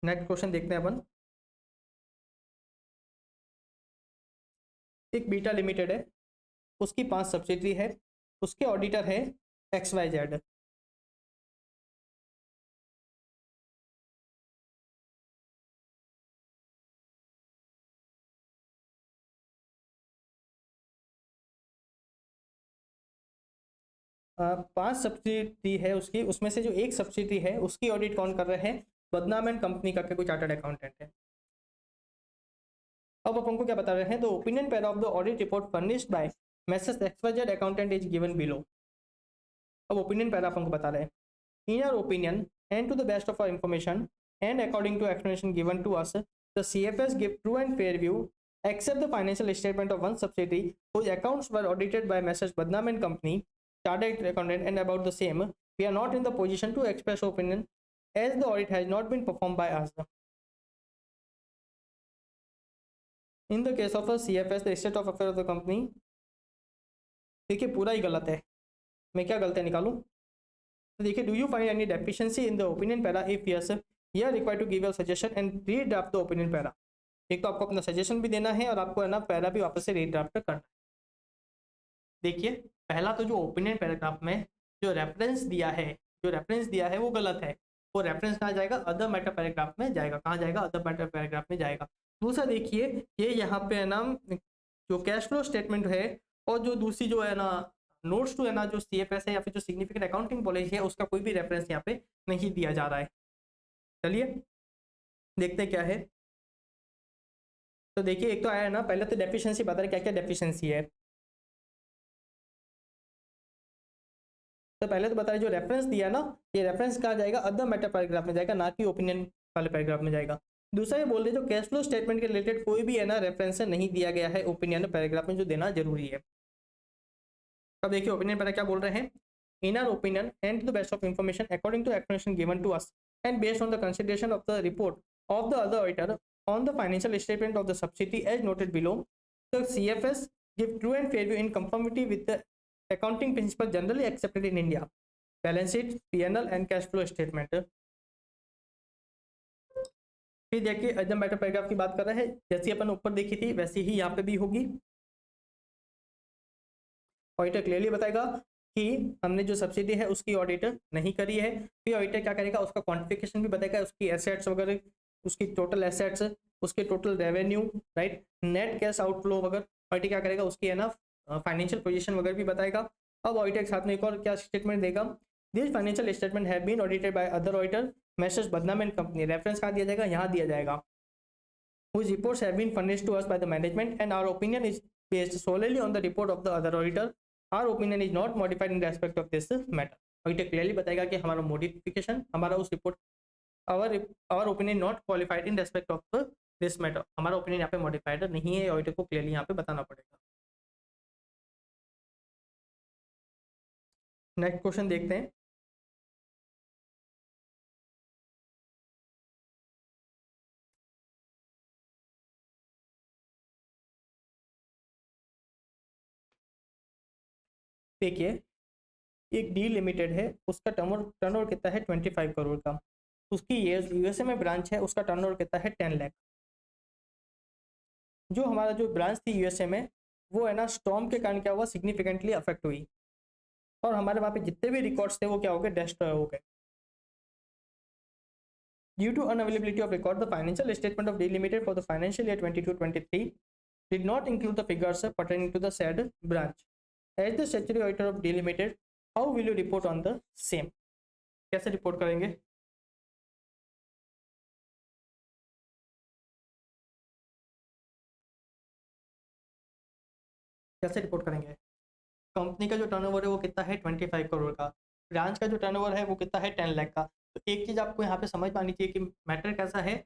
नेक्स्ट क्वेश्चन देखते हैं अपन। एक बीटा लिमिटेड है, उसकी 5 सब्सिडरी है, उसके ऑडिटर है XYZ। पांच सब्सिडी है उसकी, उसमें से जो एक सब्सिडी है उसकी ऑडिट कौन कर रहे हैं? बदनाम एंड कंपनी का कोई चार्टर्ड अकाउंटेंट है। अब अपन को क्या बता रहे हैं? The opinion para of the audit report furnished by messrs XYZ accountant is given below. अब ओपिनियन पैरा अपन को बता रहे हैं, in our opinion and to the best of our information and according to explanation given to us, the CFS give true and fair view except the financial statement of one subsidiary whose accounts were audited by Messrs. Badnam and Company, chartered accountant, and about the same, we are not in the position to express opinion as the audit has not been performed by us. In the case of a CFS, the state of affairs of the company, देखिए पूरा ही गलत है, मैं क्या गलतियाँ निकालूं? तो देखिए, do you find any deficiency in the opinion para? If yes, you are required to give your suggestion and redraft the opinion para. एक तो आपको अपना सजेशन भी देना है और आपको है ना पैरा भी वापस से रीड्राफ्ट करना है। देखिए, पहला तो जो ओपिनियन पैराग्राफ में जो रेफरेंस दिया है वो गलत है। वो रेफरेंस कहाँ जाएगा? अदर मैटर पैराग्राफ में जाएगा। कहाँ जाएगा? अदर मैटर पैराग्राफ में जाएगा। दूसरा देखिए, ये यहाँ पे है ना जो कैश फ्लो स्टेटमेंट है और जो दूसरी जो है ना नोट्स टू है ना जो CFS है या फिर जो सिग्निफिकेंट अकाउंटिंग पॉलिसी है, उसका कोई भी रेफरेंस यहाँ पे नहीं दिया जा रहा है। चलिए देखते क्या है। तो देखिए, एक तो आया है ना, पहले तो डेफिशिएंसी बता रहे क्या क्या डेफिशिएंसी है। तो पहले तो बता रहे जो रेफरेंस दिया ना, ये रेफरेंस कहाँ जाएगा? अदर मैटर पैराग्राफ में जाएगा, ना कि ओपिनियन वाले पैराग्राफ में जाएगा। दूसरा ये बोल रहे जो कैश फ्लो स्टेटमेंट के रिलेटेड कोई भी है ना रेफरेंस नहीं दिया गया है ओपिनियन पैराग्राफ में, जो देना जरूरी है। अब देखिए ओपिनियन पैरा क्या बोल रहे हैं, in our opinion and to the best of information according to explanation given to us and based on the consideration of the report of the other auditor on the financial statement of the subsidiary as noted below, the CFS give true and fair view in conformity with the accounting principle generally accepted in India, balance sheet, P&L and cash flow statement। फिर देखिए other matter paragraph की बात कर रहे हैं, जैसी अपन ऊपर देखी थी वैसी ही यहाँ पे भी होगी। ऑडिटर क्लियरली बताएगा कि हमने जो सब्सिडी है उसकी ऑडिट नहीं करी है। फिर ऑडिटर क्या करेगा? उसका क्वांटिफिकेशन भी बताएगा, उसकी एसेट्स वगैरह, उसकी टोटल एसेट्स, उसके total revenue, right, net cash outflow वगैरह। ऑडिटर क्या करेगा? उसकी है ना फाइनेंशियल पोजीशन वगैरह भी बताएगा। अब ऑडिटर के साथ में एक और क्या स्टेटमेंट देगा? This financial statement have been audited by other auditor messrs Badnam and company. Reference कहाँ दिया जाएगा? यहाँ दिया जाएगा। whose reports have been furnished to us by the management and our opinion is based solely on the report of the other auditor. Our opinion is not modified in respect of this matter. Auditor clearly बताएगा कि हमारा modification हमारा उस report our opinion not qualified in respect of this matter, हमारा opinion यहाँ पे modified नहीं है। ऑडिटर को क्लियरली यहाँ पे बताना पड़ेगा। नेक्स्ट क्वेश्चन देखते हैं। देखिए, एक डी लिमिटेड है, उसका टर्नओवर कितना है? 25 करोड़ का। उसकी USA में ब्रांच है, उसका टर्नओवर कितना है? 10 लाख। जो हमारा जो ब्रांच थी USA में, वो है ना स्टॉर्म के कारण क्या हुआ? सिग्निफिकेंटली अफेक्ट हुई और हमारे वहाँ पे जितने भी रिकॉर्ड्स थे वो क्या हो गए? डिस्ट्रॉय हो गए। Due to unavailability of record, the financial statement of D Limited for the financial year 22-23 did not include the figures pertaining to the said branch. As the statutory auditor of D Limited, how will you report on the same? कैसे report करेंगे? कैसे report करेंगे? Company का जो turnover है वो कितना है? 25 करोड़ का। ब्रांच का जो टर्नओवर है वो कितना है? 10 लाख का। तो एक चीज़ आपको यहाँ पे समझ में आनी चाहिए कि मैटर कैसा है।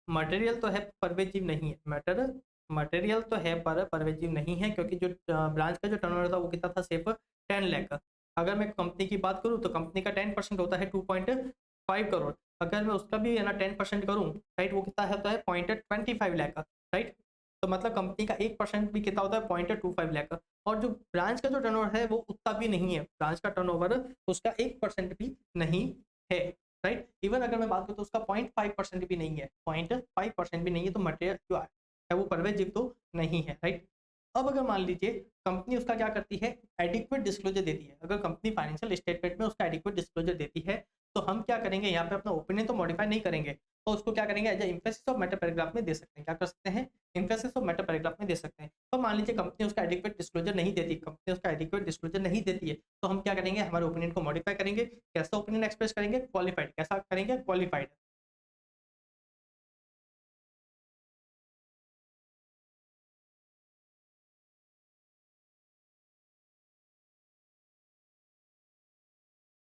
मटेरियल तो है, परवेजिव नहीं है। मटेरियल तो है पर परवेजिव नहीं है, क्योंकि जो ब्रांच का जो टर्नओवर था वो कितना था? सिर्फ 10 लाख का। अगर मैं कंपनी की बात करूँ तो कंपनी का 10% होता है 2.5 करोड़। अगर मैं उसका भी है ना 10% करूँ, राइट, वो कितना होता है? 0.25 लाख का, राइट। तो मतलब कंपनी का 1% भी कितना होता है? 0.25 लाख का। और जो ब्रांच का जो टर्नओवर है वो उतना भी नहीं है। ब्रांच का टर्नओवर उसका 1% भी नहीं है, राइट। इवन अगर मैं बात करूँ तो उसका 0.5% भी नहीं है, 0.5% भी नहीं है। तो मटेरियल जो है वो परवेजिव तो नहीं है, राइट। अब अगर मान लीजिए कंपनी उसका क्या करती है, एडिक्वेट डिस्क्लोजर देती है, अगर कंपनी फाइनेंशियल स्टेटमेंट में उसका एडिक्वेट डिस्क्लोजर देती है, तो हम क्या करेंगे, यहाँ पे अपना ओपिनियन तो मॉडिफाई नहीं करेंगे, तो उसको क्या करेंगे, as emphasis of matter paragraph में दे सकते हैं। क्या कर सकते हैं, एम्फेसिस ऑफ मैटर पैराग्राफ में दे सकते हैं। तो मान लीजिए कंपनी उसका एडिक्वेट डिस्क्लोजर नहीं देती, कंपनी उसका एडिक्वेट डिस्क्लोजर नहीं देती है, तो हम क्या करेंगे, हमारे ओपिनियन को मॉडिफाई करेंगे। कैसा ओपिनियन एक्सप्रेस करेंगे, क्वालिफाइड। कैसा करेंगे, क्वालिफाइड।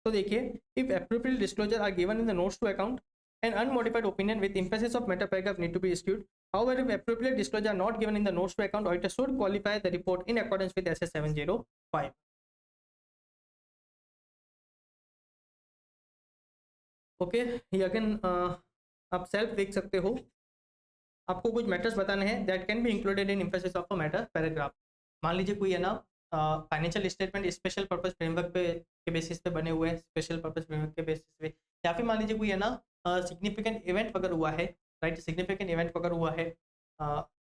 तो देखिए, if appropriate disclosure are given in the notes to account, an unmodified opinion with emphasis of meta paragraph need to be issued. However, if appropriate disclosure are not given in the notes to account, auditor should qualify the report in accordance with SS 705. Okay, ये again आप self देख सकते हो। आपको कुछ matters बताने हैं that can be included in emphasis of a matter paragraph. मान लीजिए कोई है ना, financial statement special purpose framework पे के बेसिस पे बने हुए हैं, स्पेशल पर्पस फ्रेमवर्क के बेसिस पे, या फिर मान लीजिए कोई है ना, सिग्निफिकेंट इवेंट वगैरह हुआ है, राइट, सिग्निफिकेंट इवेंट वगैरह हुआ है,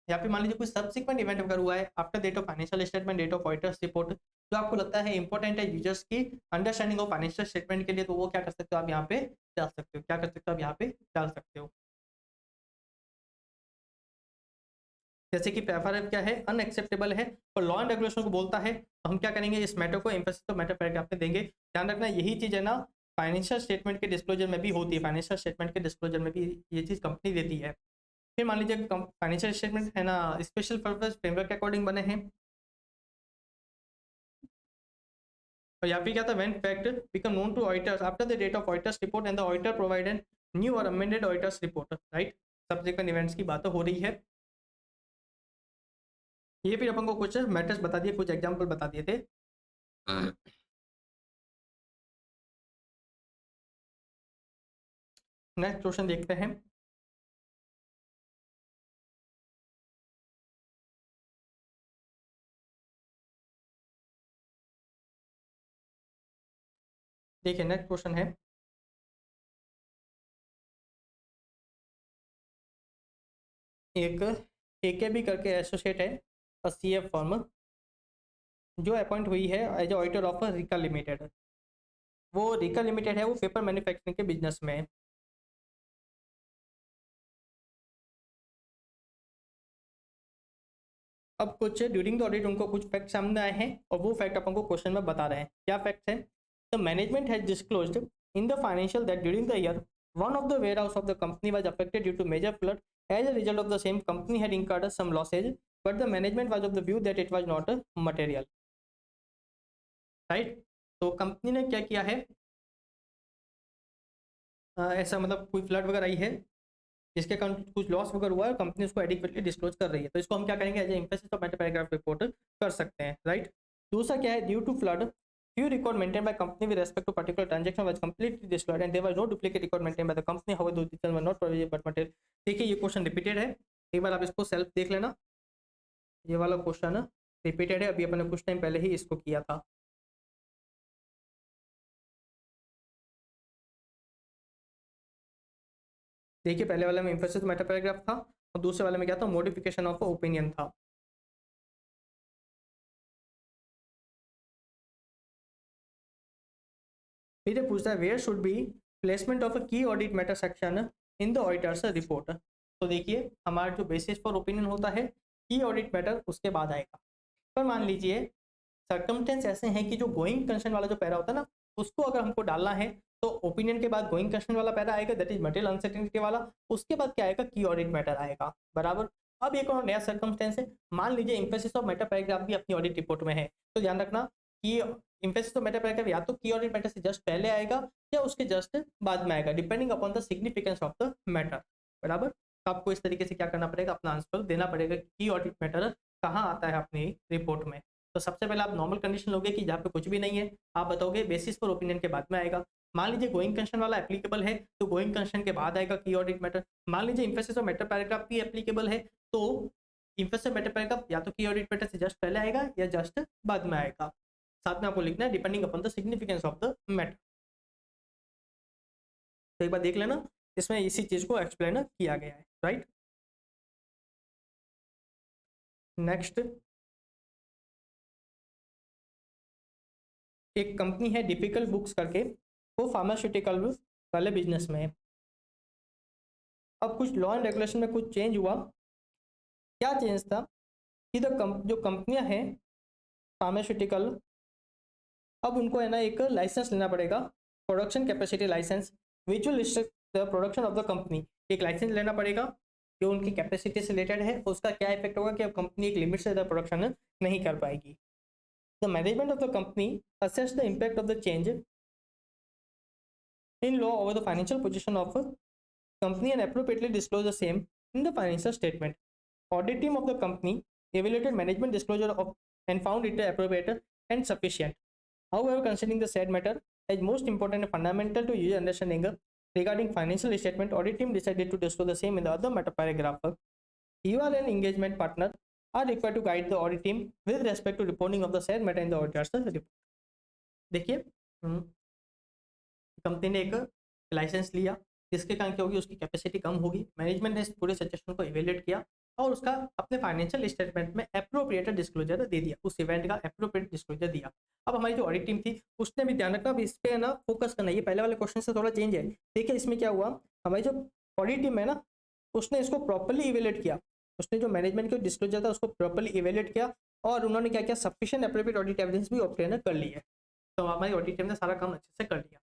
या फिर मान लीजिए कोई सब्सिक्वेंट इवेंट वगैरह हुआ है after date of financial statement, date of auditor's report, जो आपको लगता है इंपॉर्टेंट है यूजर्स की अंडरस्टैंडिंग ऑफ फाइनेंशियल स्टेटमेंट के लिए, तो वो क्या कर सकते हो आप यहाँ पे डाल सकते हो। क्या कर सकते हो आप यहाँ पे डाल सकते हो। जैसे कि एफआरएफ क्या है, अनएक्सेप्टेबल है और लॉ एंड रेगुलेशन को बोलता है, तो हम क्या करेंगे, इस मैटर को एम्फेसिस ऑफ मैटर पैराग्राफ में देंगे। ध्यान रखना यही चीज़ है ना, फाइनेंशियल स्टेटमेंट के डिस्क्लोजर में भी होती है, फाइनेंशियल स्टेटमेंट के डिस्क्लोजर में भी ये चीज़ कंपनी देती है। फिर मान लीजिए फाइनेंशियल स्टेटमेंट है ना, स्पेशल पर्पस फ्रेमवर्क के अकॉर्डिंग बने हैं, और यहाँ पे क्या था, when fact become known to auditors after the date of auditor's report and the auditor provided new और amended auditor's report, right, subsequent events की बात हो रही है। ये फिर अपन को कुछ मैटर्स बता दिए, कुछ एग्जाम्पल बता दिए थे। नेक्स्ट क्वेश्चन देखते हैं। देखिए नेक्स्ट क्वेश्चन है, एक AKB करके एसोसिएट है, और CF फर्म जो अपॉइंट हुई है as auditor of Rika limited. वो रिका लिमिटेड है, वो पेपर मैन्युफैक्चरिंग के बिजनेस में है। अब कुछ ड्यूरिंग द ऑडिट उनको कुछ फैक्ट सामने आए हैं, और वो फैक्ट अपन को क्वेश्चन में बता रहे हैं। क्या फैक्ट है, the management has disclosed in the financial that during the year one of the warehouse of the company was affected due to major flood. As a result of the same, company had incurred some losses, but the management was of the view that it was not material. Right, तो company ने क्या किया है, ऐसा मतलब कोई flood वगैरह आई है जिसके कारण कुछ लॉस वगैरह हुआ है, कंपनी उसको एडिक्वेटली डिस्क्लोज कर रही है, तो इसको हम क्या करेंगे, as emphasis of matter paragraph report कर सकते हैं। राइट, दूसरा क्या है, due to flood few record maintained by company with respect to particular transaction was completely destroyed and there was no duplicate record maintained by the company, however those details were not provided but material। देखिए ये question repeated है, एक बार आप इसको self देख लेना, ये वाला क्वेश्चन रिपीटेड है, अभी अपने कुछ टाइम पहले ही इसको किया था। देखिए पहले वाले में एम्फेसिस मैटर पैराग्राफ था, और दूसरे वाले में क्या था, मॉडिफिकेशन ऑफ ओपिनियन था। फिर ये पूछता है, where should be placement of a key audit matter section in the auditor's report. तो देखिए हमारा जो बेसिस फॉर ओपिनियन होता है, की ऑडिट मैटर उसके बाद आएगा। पर मान लीजिए सर्कमस्टेंस ऐसे हैं कि जो गोइंग कंसर्न वाला जो पैरा होता है ना, उसको अगर हमको डालना है, तो ओपिनियन के बाद गोइंग कंसर्न वाला पैरा आएगा, दैट इज मटेरियल अनसर्टेनिटी वाला, उसके बाद क्या आएगा, की ऑडिट मैटर आएगा, बराबर। अब एक और नया सर्कमस्टेंस है, मान लीजिए एम्फेसिस ऑफ मैटर पैराग्राफ भी अपनी ऑडिट रिपोर्ट में है, तो ध्यान रखना कि एम्फेसिस ऑफ मैटर पैराग्राफ या तो की ऑडिट मैटर से जस्ट पहले आएगा या उसके जस्ट बाद में आएगा, depending upon the significance of the matter, बराबर। तो आपको इस तरीके से क्या करना पड़ेगा, अपना आंसर देना पड़ेगा की ऑडिट मैटर कहाँ आता है अपनी रिपोर्ट में। तो सबसे पहले आप नॉर्मल कंडीशन लोगे कि जहाँ पे कुछ भी नहीं है, आप बताओगे बेसिस फॉर ओपिनियन के बाद में आएगा। मान लीजिए गोइंग कंसर्न वाला एप्लीकेबल है, तो गोइंग कंसर्न के बाद आएगा की ऑडिट मैटर। मान लीजिए एम्फेसिस ऑफ मैटर पैराग्राफ भी एप्लीकेबल है, तो एम्फेसिस ऑफ मैटर पैराग्राफ या तो की ऑडिट मैटर से जस्ट पहले आएगा या जस्ट बाद में आएगा। साथ में आपको लिखना है depending upon the significance of the matter. तो एक बार देख लेना, इसमें इसी चीज को एक्सप्लेन किया गया है, राइट। नेक्स्ट एक कंपनी है डिफिकल्ट बुक्स करके, वो फार्मास्यूटिकल वाले बिजनेस में है। अब कुछ लॉ एंड रेगुलेशन में कुछ चेंज हुआ। क्या चेंज था कि जो कंपनियां हैं फार्मास्यूटिकल, अब उनको है ना एक लाइसेंस लेना पड़ेगा, production capacity licence, which will restrict the production of the company. एक लाइसेंस लेना पड़ेगा जो उनकी कैपेसिटी से रिलेटेड है। उसका क्या इफेक्ट होगा कि अब कंपनी एक लिमिट से ज़्यादा प्रोडक्शन नहीं कर पाएगी। The management of the company assess the impact of the change in law over the financial position of company and appropriately disclose the same in the financial statement. Audit team of the company evaluated management disclosure of and found it appropriate and sufficient. However, considering the said matter as most important and fundamental to user understanding regarding financial statement, audit team decided to disclose the same in the other matter paragraph. You are an engagement partner are required to guide the audit team with respect to reporting of the said matter in the auditor's report. देखिए, company ने एक licence लिया, जिसके कारण क्या होगी, उसकी capacity कम होगी। मैनेजमेंट ने इस पूरे सिचुएशन को इवेल्युएट किया और उसका अपने फाइनेंशियल स्टेटमेंट में एप्रोप्रिएट डिस्क्लोजर दे दिया, उस इवेंट का एप्रोप्रिएट डिस्क्लोजर दिया। अब हमारी जो ऑडिट टीम थी उसने भी ध्यान रखना, अब इस पे ना फोकस करना। ये पहले वाले क्वेश्चन से थोड़ा चेंज है। देखिए इसमें क्या हुआ, हमारी जो ऑडिट टीम है ना, उसने इसको प्रॉपरली इवेल्युएट किया। उसने जो मैनेजमेंट का डिस्क्लोजर था उसको प्रॉपरली इवेल्युएट किया और उन्होंने क्या किया, सफिशिएंट एप्रोप्रिएट ऑडिट एविडेंस भी ऑब्टेन कर ली है। तो हमारी ऑडिट टीम ने सारा काम अच्छे से कर लिया।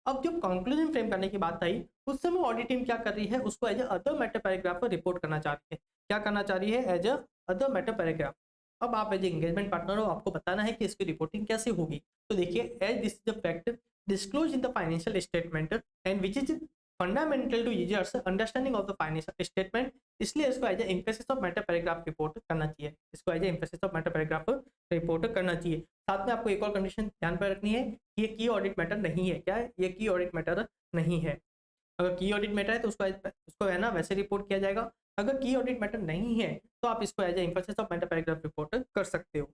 अब जब कंक्लूजन फ्रेम करने की बात आई, उस समय ऑडिट टीम क्या कर रही है, उसको एज अदर मैटर पैराग्राफ पर रिपोर्ट करना चाह रही है। क्या करना चाह रही है, एज अदर मैटर पैराग्राफ। अब आप एज एंगेजमेंट पार्टनर हो, आपको बताना है कि इसकी रिपोर्टिंग कैसे होगी। तो देखिए, as this is the fact disclose in the financial statement and which is fundamental to users understanding of the financial statement, इसलिए इसको as emphasis of matter paragraph report करना चाहिए। इसको as emphasis of matter paragraph report करना चाहिए। साथ में आपको एक और कंडीशन ध्यान पर रखनी है कि ये की ऑडिट मैटर नहीं है। क्या है, ये की ऑडिट मैटर नहीं है। अगर की ऑडिट मैटर है तो उसको है ना वैसे रिपोर्ट किया जाएगा। अगर की ऑडिट मैटर नहीं है तो आप इसको as emphasis of matter paragraph report कर सकते हो।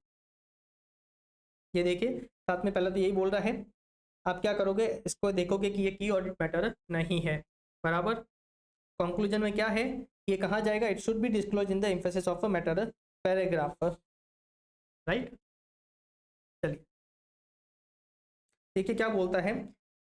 ये देखिए, साथ में पहले तो यही बोल रहा है, आप क्या करोगे, इसको देखोगे कि ये की ऑडिट मैटर नहीं है। बराबर, कंक्लूजन में क्या है, ये कहाँ जाएगा, it should be disclose in the emphasis of matter paragraph. Right, चलिए देखिए क्या बोलता है,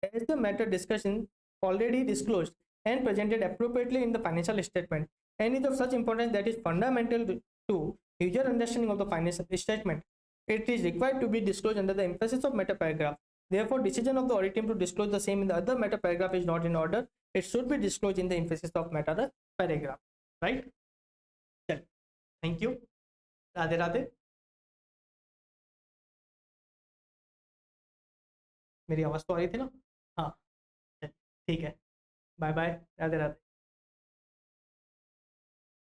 as the matter discussion already disclosed and presented appropriately in the financial statement and is of such importance that is fundamental to user understanding of the financial statement, it is required to be disclosed under the emphasis of matter paragraph. Therefore, decision of the audit team to disclose the same in the other matter paragraph is not in order. It should be disclosed in the emphasis of matter paragraph. Right? चल, thank you. Radhe Radhe. मेरी आवाज़ तो आ रही थी ना? हाँ, ठीक है, बाय बाय, राधे राधे।